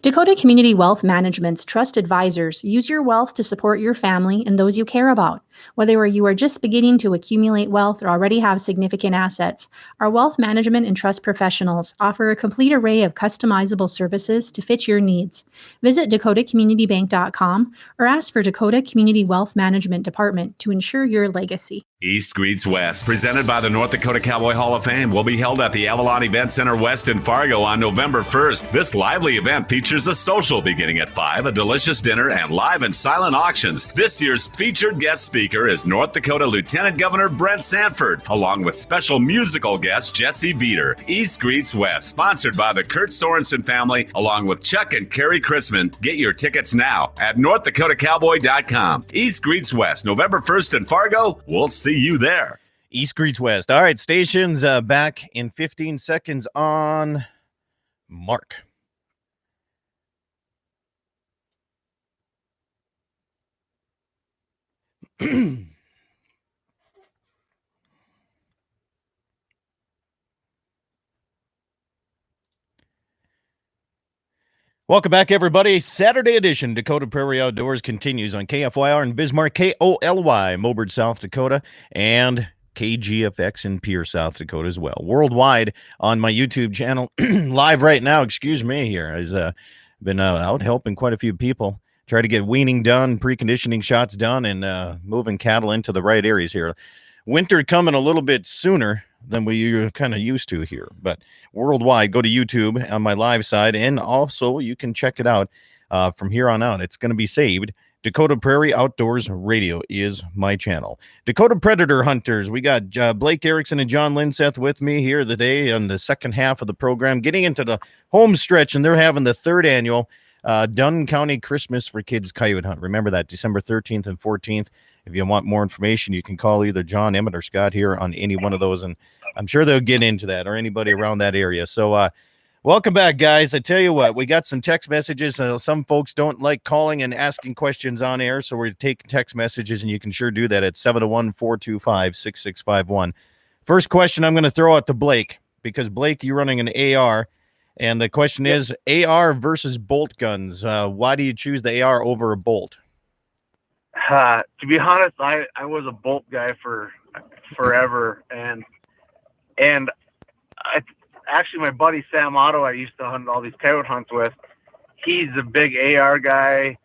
Dakota Community Wealth Management's trust advisors use your wealth to support your family and those you care about. Whether you are just beginning to accumulate wealth or already have significant assets, our wealth management and trust professionals offer a complete array of customizable services to fit your needs. Visit dakotacommunitybank.com or ask for Dakota Community Wealth Management Department to ensure your legacy. East Greets West, presented by the North Dakota Cowboy Hall of Fame, will be held at the Avalon Event Center West in Fargo on November 1st. This lively event features a social beginning at 5, a delicious dinner, and live and silent auctions. This year's featured guest speaker is North Dakota Lieutenant Governor Brent Sanford, along with special musical guest Jesse Veeder. East Greets West, sponsored by the Kurt Sorensen family, along with Chuck and Carrie Chrisman. Get your tickets now at NorthDakotaCowboy.com. East Greets West, November 1st in Fargo. We'll see you there. East Greets West. All right, stations back in 15 seconds on Mark. Welcome back, everybody. Saturday edition Dakota Prairie Outdoors continues on KFYR in Bismarck, KOLY, Mobert, South Dakota, and KGFX in Pierce, South Dakota as well. Worldwide on my YouTube channel, live right now, excuse me, here. I've been out helping quite a few people. Try to get weaning done, preconditioning shots done, and moving cattle into the right areas here. Winter coming a little bit sooner than we kind of used to here, but worldwide, go to YouTube on my live side, and also you can check it out from here on out. It's going to be saved. Dakota Prairie Outdoors Radio is my channel. Dakota Predator Hunters, we got Blake Erickson and John Linseth with me here today on the second half of the program, getting into the home stretch, and they're having the third annual Dunn County Christmas for Kids Coyote Hunt. Remember that, December 13th and 14th. If you want more information, you can call either John, Emmett, or Scott here on any one of those, and I'm sure they'll get into that, or anybody around that area. So welcome back, guys. I tell you what, we got some text messages. Some folks don't like calling and asking questions on air, so we're taking text messages, and you can sure do that at 701-425-6651. First question I'm going to throw out to Blake, because, Blake, you're running an AR, and the question is AR versus bolt guns. Why do you choose the AR over a bolt? To be honest, I was a bolt guy for forever, and actually my buddy Sam Otto, I used to hunt all these coyote hunts with. He's a big AR guy,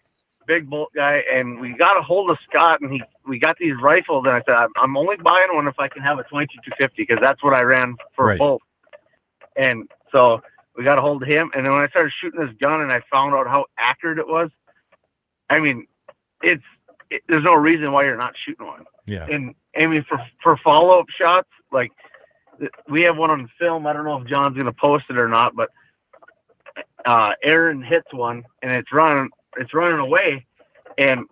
big bolt guy, and we got a hold of Scott, and we got these rifles, and I said, I'm only buying one if I can have a 22-250, because that's what I ran for a bolt. And so we got a hold of him, and then when I started shooting this gun and I found out how accurate it was, I mean, there's no reason why you're not shooting one. Yeah. And I mean, for follow-up shots, like we have one on film. I don't know if John's going to post it or not, but Aaron hits one and it's running away. And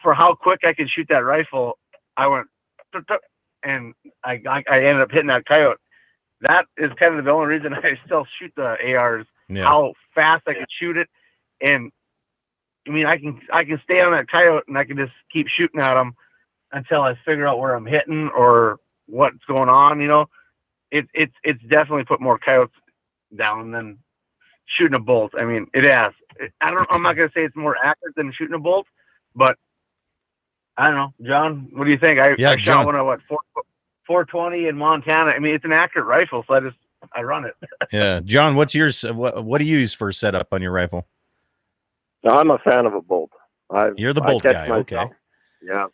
for how quick I could shoot that rifle, I went, and I ended up hitting that coyote. That is kind of the only reason I still shoot the ARs, how fast I could shoot it. And I mean, I can stay on that coyote and I can just keep shooting at them until I figure out where I'm hitting or what's going on. You know, it's definitely put more coyotes down than shooting a bolt. I mean, it has. I'm not gonna say it's more accurate than shooting a bolt, but I don't know, John. What do you think? I shot one at 420 in Montana. I mean, it's an accurate rifle, so I run it. Yeah, John, what's yours? What do you use for setup on your rifle? No, I'm a fan of a bolt. You're the bolt guy, okay. Yeah.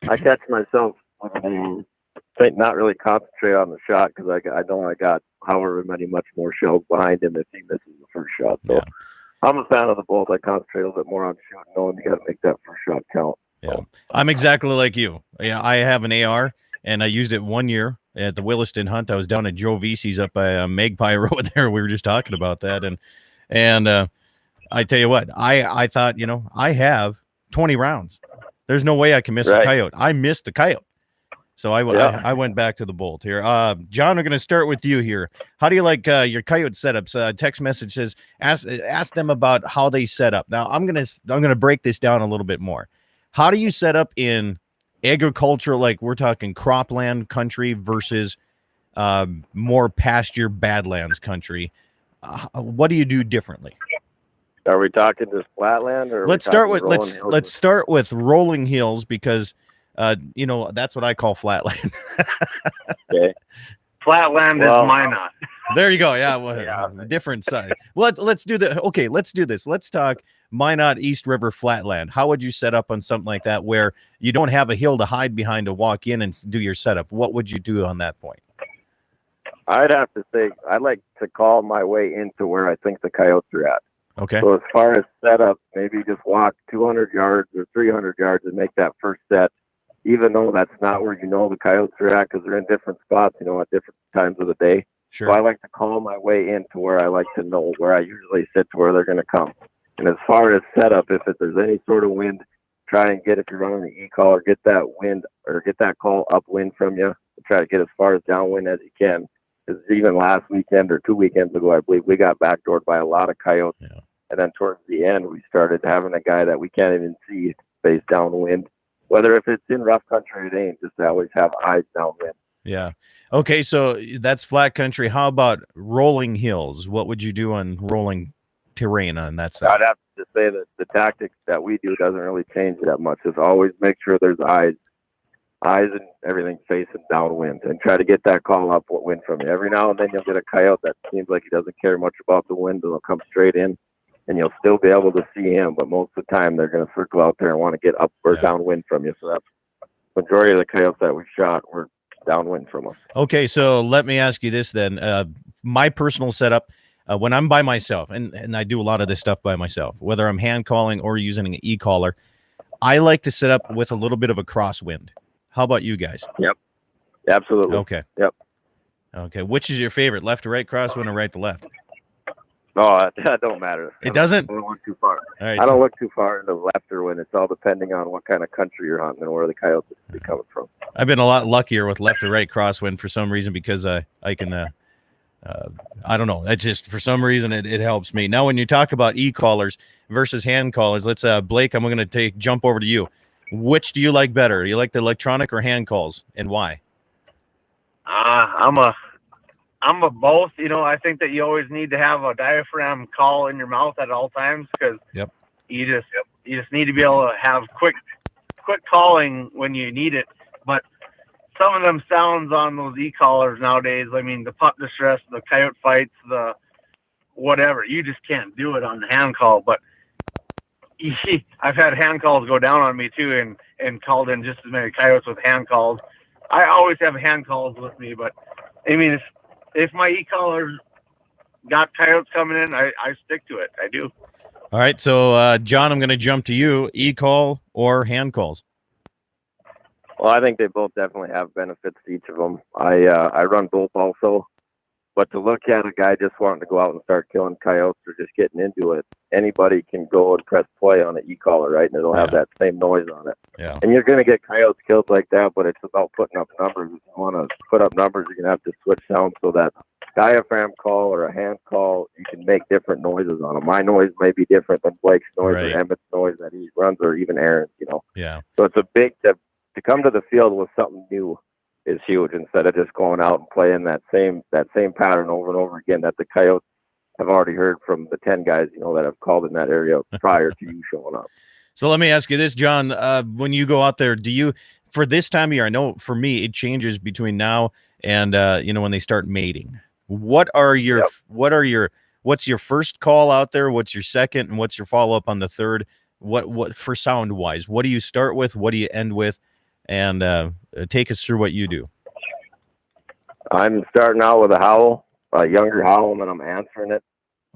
I catch myself not really concentrate on the shot because I know I got however much more shells behind him if he misses the first shot. So I'm a fan of the bolt. I concentrate a little bit more on shooting, knowing you got to make that first shot count. Yeah, I'm exactly like you. Yeah, I have an AR, and I used it 1 year at the Williston hunt. I was down at Joe Vesey's up by Magpie Road there. We were just talking about that, and I tell you what, I thought, I have 20 rounds. There's no way I can miss a coyote. I missed a coyote. So I went back to the bolt here. John, we're going to start with you here. How do you like your coyote setups? Text message says, ask them about how they set up. Now I'm going to break this down a little bit more. How do you set up in agriculture, like we're talking cropland country versus more pasture badlands country? What do you do differently? Are we talking just flatland, or Let's start with rolling hills because that's what I call flatland. Okay. Flatland is Minot. There you go. Yeah, well, different side. Let's do let's do this. Let's talk Minot East River Flatland. How would you set up on something like that where you don't have a hill to hide behind to walk in and do your setup? What would you do on that point? I'd have to say I'd like to call my way into where I think the coyotes are at. Okay. So as far as setup, maybe just walk 200 yards or 300 yards and make that first set, even though that's not where the coyotes are at because they're in different spots, at different times of the day. Sure. So I like to call my way into where I like to know where I usually sit to where they're going to come. And as far as setup, if there's any sort of wind, try and get, if you're running the e-call, or get that wind or get that call upwind from you. Try to get as far as downwind as you can. Because even last weekend or 2 weekends ago, I believe we got backdoored by a lot of coyotes. Yeah. And then towards the end, we started having a guy that we can't even see face downwind. Whether if it's in rough country, it ain't. Just to always have eyes downwind. Yeah. Okay, so that's flat country. How about rolling hills? What would you do on rolling terrain on that side? I'd have to say that the tactics that we do doesn't really change that much. Just always make sure there's eyes and everything facing downwind, and try to get that call upwind from you. Every now and then you'll get a coyote that seems like he doesn't care much about the wind, and they'll come straight in, and you'll still be able to see him. But most of the time they're going to circle out there and want to get up or downwind from you. So that's the majority of the coyotes that we shot were downwind from us. Okay, so let me ask you this then. My personal setup, when I'm by myself, and I do a lot of this stuff by myself, whether I'm hand calling or using an e-caller, I like to set up with a little bit of a crosswind. How about you guys? Yep, absolutely. Okay. Yep. Okay, which is your favorite, left to right crosswind or right to left? No, that don't matter. It doesn't? I don't look too far. All right, I don't look too far into left or wind. It's all depending on what kind of country you're hunting and where the coyotes are coming from. I've been a lot luckier with left to right crosswind for some reason because I can, I don't know. That just, for some reason, it helps me. Now, when you talk about e-callers versus hand callers, let's, Blake, I'm going to jump over to you. Which do you like better? You like the electronic or hand calls, and why? I'm a both. I think that you always need to have a diaphragm call in your mouth at all times because you just need to be able to have quick calling when you need it. But some of them sounds on those e-callers nowadays, I mean, the pup distress, the coyote fights, the whatever, you just can't do it on the hand call. But I've had hand calls go down on me too, and called in just as many coyotes with hand calls. I always have hand calls with me, but I mean, if my e-callers got coyotes coming in, I stick to it. I do. All right, so John, I'm going to jump to you. E-call or hand calls? Well, I think they both definitely have benefits to each of them. I run both also. But to look at a guy just wanting to go out and start killing coyotes or just getting into it, anybody can go and press play on an e-collar, right? And it'll have that same noise on it. Yeah. And you're going to get coyotes killed like that, but it's about putting up numbers. If you want to put up numbers, you're going to have to switch sound so that diaphragm call or a hand call, you can make different noises on them. My noise may be different than Blake's noise or Emmett's noise that he runs, or even Aaron's, Yeah. So it's a big, to come to the field with something new is huge, instead of just going out and playing that same pattern over and over again that the coyotes have already heard from the 10 guys, that have called in that area prior to you showing up. So let me ask you this, John, when you go out there, do you, for this time of year, I know for me, it changes between now and, when they start mating. What's your first call out there? What's your second? And what's your follow-up on the third? What for sound wise, what do you start with? What do you end with? And take us through what you do. I'm starting out with a howl, a younger howl, and then I'm answering it.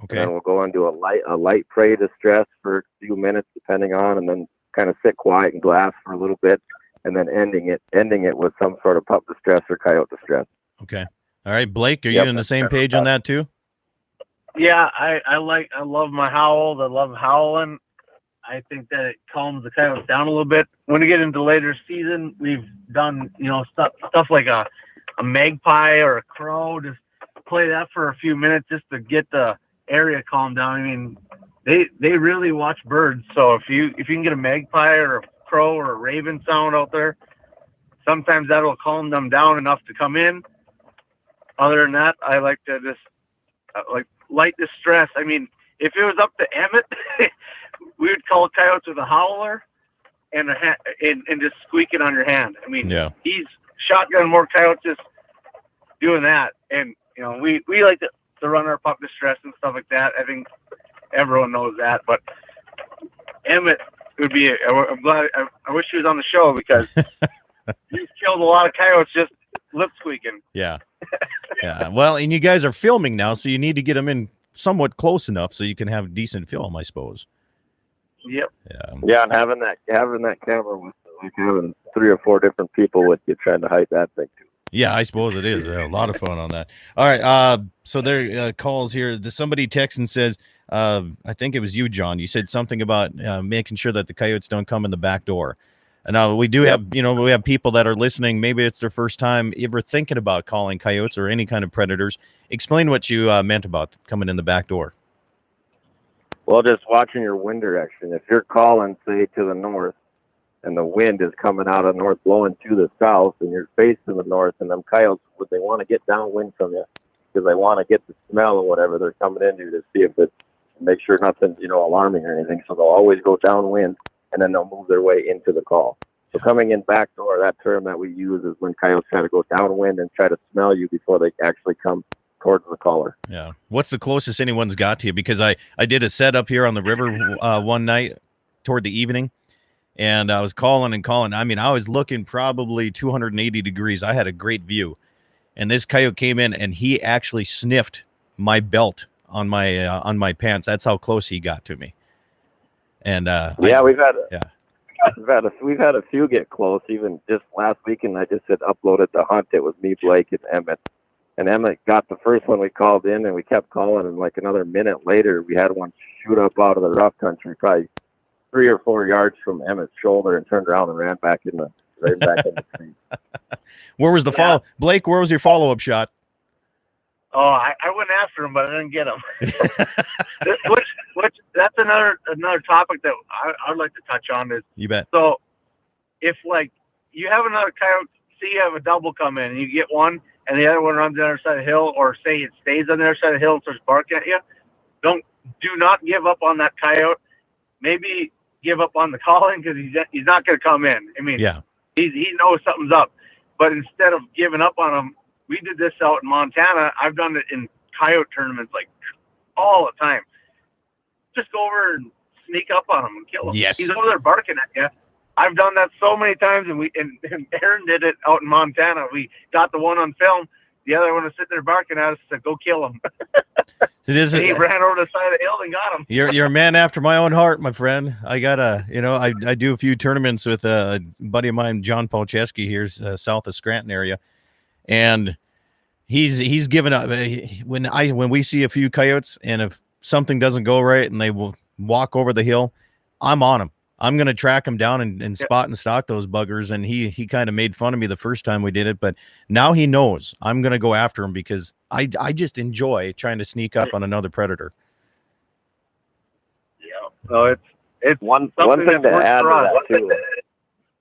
Okay. And then we'll go into a light prey distress for a few minutes, depending on, and then kind of sit quiet and glass for a little bit, and then ending it with some sort of pup distress or coyote distress. Okay. All right, Blake, are you on the same page on that too? Yeah, I love my howls. I love howling. I think that it calms the coyotes down a little bit. When we get into later season, we've done, stuff like a magpie or a crow. Just play that for a few minutes just to get the area calmed down. I mean, they really watch birds. So if you can get a magpie or a crow or a raven sound out there, sometimes that'll calm them down enough to come in. Other than that, I like to just light distress. I mean, if it was up to Emmett, we would call coyotes with a howler and and just squeaking on your hand. I mean, he's shotgun more coyotes just doing that. And we like to run our pup distress and stuff like that. I think everyone knows that. But Emmett would be. I'm glad. I wish he was on the show because he's killed a lot of coyotes just lip squeaking. Yeah. Yeah. Well, and you guys are filming now, so you need to get them in somewhat close enough so you can have decent film, I suppose. Yep. Yeah, and having that camera with like having 3 or 4 different people with you trying to hide that thing too. Yeah, I suppose it is a lot of fun on that. All right, so there calls here. Somebody texts and says, I think it was you, John. You said something about making sure that the coyotes don't come in the back door. And now we do have, we have people that are listening. Maybe it's their first time ever thinking about calling coyotes or any kind of predators. Explain what you meant about coming in the back door. Well, just watching your wind direction. If you're calling, say, to the north, and the wind is coming out of the north, blowing to the south, and you're facing the north, and them coyotes, they want to get downwind from you because they want to get the smell of whatever they're coming into to see if it's, make sure nothing's, alarming or anything. So they'll always go downwind, and then they'll move their way into the call. So coming in back door, that term that we use is when coyotes try to go downwind and try to smell you before they actually come towards the caller. Yeah. What's the closest anyone's got to you? Because I did a set up here on the river one night toward the evening, and I was calling and calling. I mean, I was looking probably 280 degrees. I had a great view. And this coyote came in, and he actually sniffed my belt on my pants. That's how close he got to me. And we've had a few get close. Even just last weekend, I just had uploaded the hunt. It was me, Blake, and Emmett. And Emmett got the first one we called in, and we kept calling. And like another minute later, we had one shoot up out of the rough country, probably 3 or 4 yards from Emmett's shoulder, and turned around and ran back in the tree. Where was the follow, Blake? Where was your follow-up shot? Oh, I went after him, but I didn't get him. which that's another topic that I'd like to touch on is. You bet. So, if like you have another coyote, see you have a double come in, and you get one, and the other one runs on the other side of the hill, or say it stays on the other side of the hill and starts barking at you, do not give up on that coyote. Maybe give up on the calling because he's not going to come in. I mean, he knows something's up. But instead of giving up on him, we did this out in Montana. I've done it in coyote tournaments like all the time. Just go over and sneak up on him and kill him. Yes. He's over there barking at you. I've done that so many times, and Aaron did it out in Montana. We got the one on film. The other one was sitting there barking at us to go kill him. And he ran over the side of the hill and got him. You're a man after my own heart, my friend. I gotta, I do a few tournaments with a buddy of mine, John Polcheski, here south of Scranton area, and he's given up when we see a few coyotes, and if something doesn't go right and they will walk over the hill, I'm on them. I'm going to track him down and spot and stalk those buggers. And he kind of made fun of me the first time we did it, but now he knows I'm going to go after him because I just enjoy trying to sneak up on another predator. Yeah. So it's one thing to add to that too.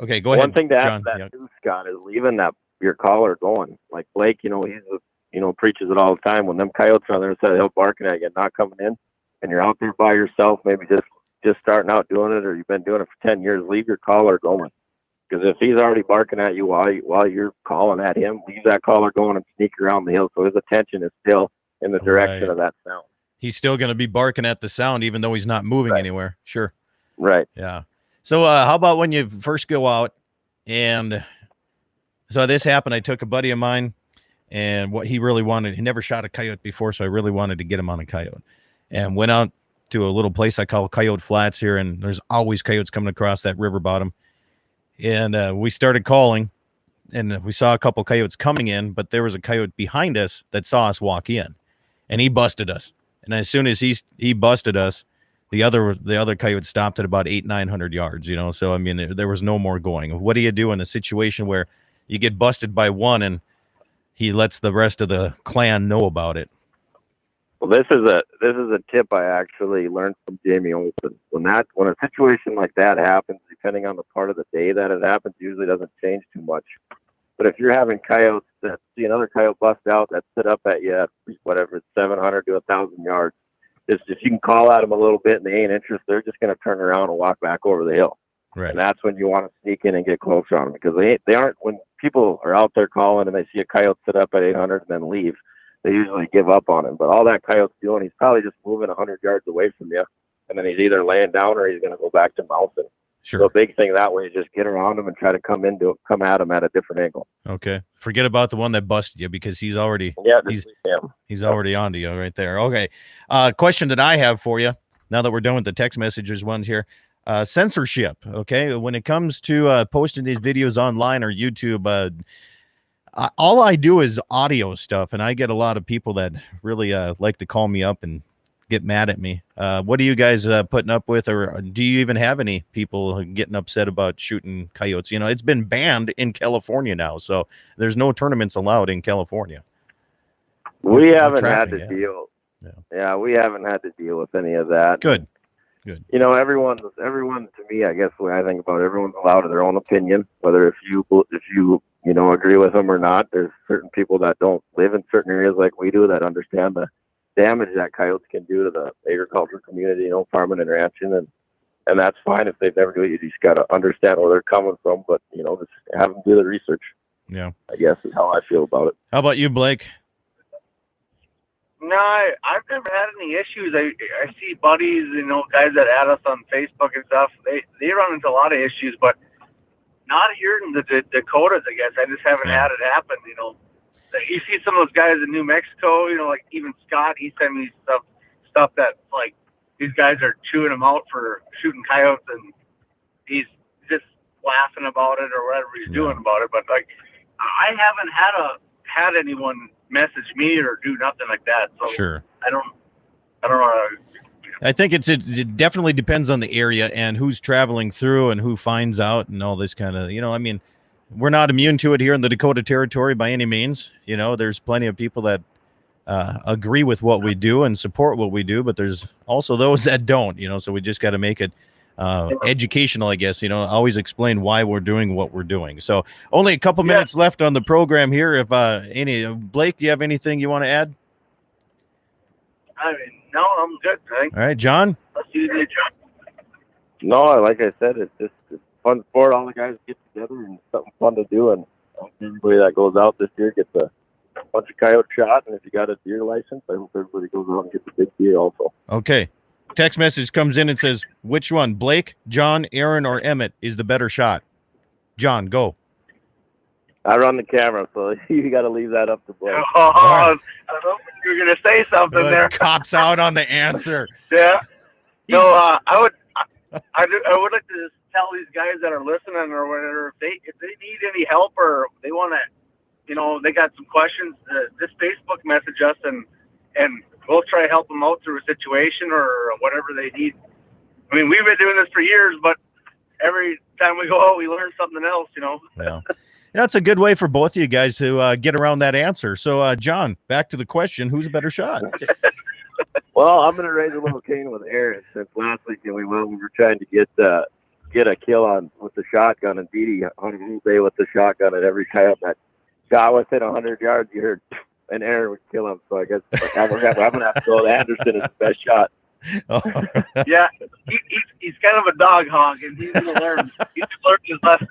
Okay, go ahead. One thing to add John. to that too, Scott, is leaving your caller going. Like Blake, he's preaches it all the time. When them coyotes are on the other side of the hill barking at you, not coming in, and you're out there by yourself, maybe just starting out doing it, or you've been doing it for 10 years, leave your caller going. Because if he's already barking at you while you're calling at him, leave that caller going and sneak around the hill so his attention is still in the direction of that sound. He's still going to be barking at the sound even though he's not moving anywhere. Sure. Right. Yeah. So how about when you first go out, and so this happened, I took a buddy of mine, and what he really wanted, he never shot a coyote before, so I really wanted to get him on a coyote, and went out to a little place I call Coyote Flats here, and there's always coyotes coming across that river bottom. And we started calling, and we saw a couple coyotes coming in, but there was a coyote behind us that saw us walk in, and he busted us. And as soon as he busted us, the other coyote stopped at about 800-900 yards. So I mean, there was no more going. What do you do in a situation where you get busted by one and he lets the rest of the clan know about it? Well, this is a tip I actually learned from Jamie Olson. When a situation like that happens, depending on the part of the day that it happens, usually doesn't change too much. But if you're having coyotes that see another coyote bust out that sit up at you at whatever it's 700 to 1,000 yards, Just if you can call at them a little bit and they ain't interested, they're just going to turn around and walk back over the hill. Right. And that's when you want to sneak in and get close on them, because they aren't, when people are out there calling and they see a coyote sit up at 800 and then leave, they usually give up on him. But all that coyote's doing, he's probably just moving 100 yards away from you, and then he's either laying down or he's going to go back to mouthing. Sure. So a big thing that way is just get around him and try to come at him at a different angle. Okay. Forget about the one that busted you, because he's already he's already onto you right there. Okay. Question that I have for you, now that we're done with the text messages ones here. Censorship. Okay. When it comes to posting these videos online or YouTube, all I do is audio stuff, and I get a lot of people that really like to call me up and get mad at me. What are you guys putting up with, or do you even have any people getting upset about shooting coyotes? You know, it's been banned in California now, so there's no tournaments allowed in California. We haven't had to deal. Yeah, we haven't had to deal with any of that. Good. You know, everyone to me, I guess the way I think about it, everyone's allowed their own opinion, whether if you agree with them or not. There's certain people that don't live in certain areas like we do that understand the damage that coyotes can do to the agriculture community, farming and ranching, and that's fine if they've never do it. You just got to understand where they're coming from, but just have them do the research. Yeah, I guess is how I feel about it. How about you, Blake? No, I've never had any issues. I see buddies, guys that add us on Facebook and stuff. They run into a lot of issues, but not here in the Dakotas. I guess I just haven't had it happen. You see some of those guys in New Mexico. Like even Scott, he sent me stuff that like these guys are chewing them out for shooting coyotes, and he's just laughing about it or whatever he's doing about it. But like, I haven't had anyone message me or do nothing like that. So sure. I don't know. I think it definitely depends on the area and who's traveling through and who finds out and all this kind of, I mean, we're not immune to it here in the Dakota Territory by any means. There's plenty of people that agree with what we do and support what we do, but there's also those that don't, so we just got to make it educational, I guess, always explain why we're doing what we're doing. So only a couple minutes left on the program here. If Blake, do you have anything you want to add? I mean, no, I'm good. Thanks. All right, John. Let's do it, John. No, like I said, it's fun sport. All the guys get together and something fun to do, and everybody that goes out this year gets a bunch of coyote shot. And if you got a deer license, I hope everybody goes out and gets a big deer also. Okay. Text message comes in and says, which one, Blake, John, Aaron, or Emmett is the better shot? John, go. I run the camera, so you got to leave that up to Blake. Oh, I thought you were going to say something there. Cops out on the answer. Yeah. No, I would like to just tell these guys that are listening or whatever, if they need any help or they want to, they got some questions, just Facebook message us and we'll try to help them out through a situation or whatever they need. I mean, we've been doing this for years, but every time we go out, we learn something else, Yeah. That's a good way for both of you guys to get around that answer. So, John, back to the question, who's a better shot? Well, I'm going to raise a little cane with Aaron, since last week we were trying to get a kill with the shotgun, and Dee on a whole day with the shotgun, and every coyote that shot within 100 yards, you heard, and Aaron would kill him. So I guess I'm going to have to go with Anderson as the best shot. Oh. Yeah, he's kind of a dog hog, and he's going to learn. He's learned his lesson.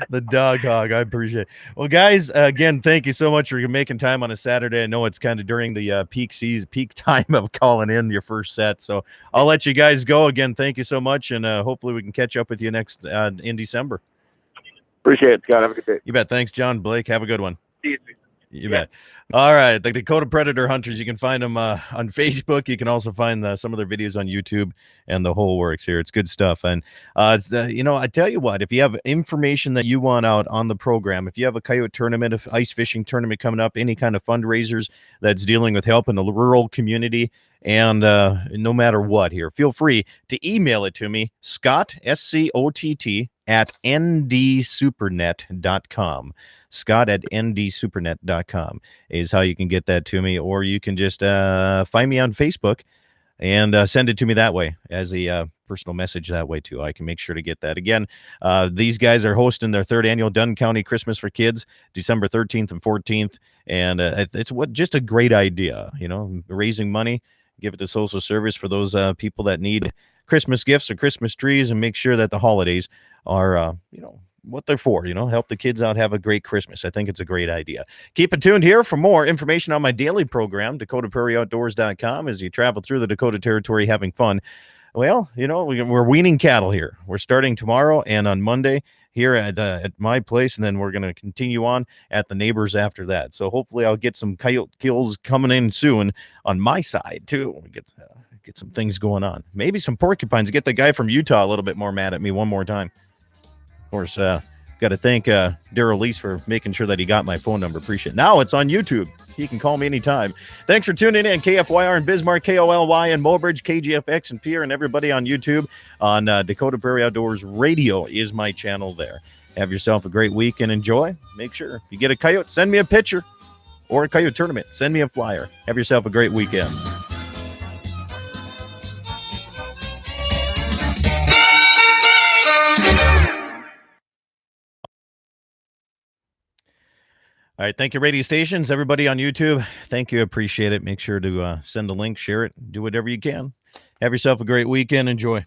The dog hog. I appreciate it. Well, guys, again, thank you so much for making time on a Saturday. I know it's kind of during the peak time of calling in your first set. So I'll let you guys go. Again, thank you so much. And hopefully we can catch up with you next in December. Appreciate it, Scott. Have a good day. You bet. Thanks, John. Blake, have a good one. See you. You bet. All right. The Dakota Predator Hunters, you can find them on Facebook. You can also find some of their videos on YouTube and the whole works here. It's good stuff. And, I tell you what, if you have information that you want out on the program, if you have a coyote tournament, if ice fishing tournament coming up, any kind of fundraisers that's dealing with helping the rural community, and no matter what here, feel free to email it to me, Scott, SCOTT, at ndsupernet.com. Scott at ndsupernet.com is how you can get that to me, or you can just find me on Facebook and send it to me that way as a personal message that way too. I can make sure to get that. Again, these guys are hosting their third annual Dunn County Christmas for Kids, December 13th and 14th. And it's just a great idea, raising money give it to social service for those people that need Christmas gifts or Christmas trees, and make sure that the holidays are, what they're for, help the kids out, have a great Christmas. I think it's a great idea. Keep it tuned here for more information on my daily program, DakotaPrairieOutdoors.com, as you travel through the Dakota Territory having fun. Well, we're weaning cattle here. We're starting tomorrow and on Monday here at my place, and then we're going to continue on at the neighbors after that. So hopefully I'll get some coyote kills coming in soon on my side too. Get some things going on. Maybe some porcupines. Get the guy from Utah a little bit more mad at me one more time. Of course, got to thank Daryl Lease for making sure that he got my phone number. Appreciate it. Now it's on YouTube. He can call me anytime. Thanks for tuning in. KFYR in Bismarck, KOLY in Mobridge, KGFX and Pierre, and everybody on YouTube on Dakota Prairie Outdoors Radio is my channel there. Have yourself a great week and enjoy. Make sure if you get a coyote, send me a picture, or a coyote tournament. Send me a flyer. Have yourself a great weekend. All right. Thank you, radio stations. Everybody on YouTube, thank you. Appreciate it. Make sure to send a link, share it, do whatever you can. Have yourself a great weekend. Enjoy.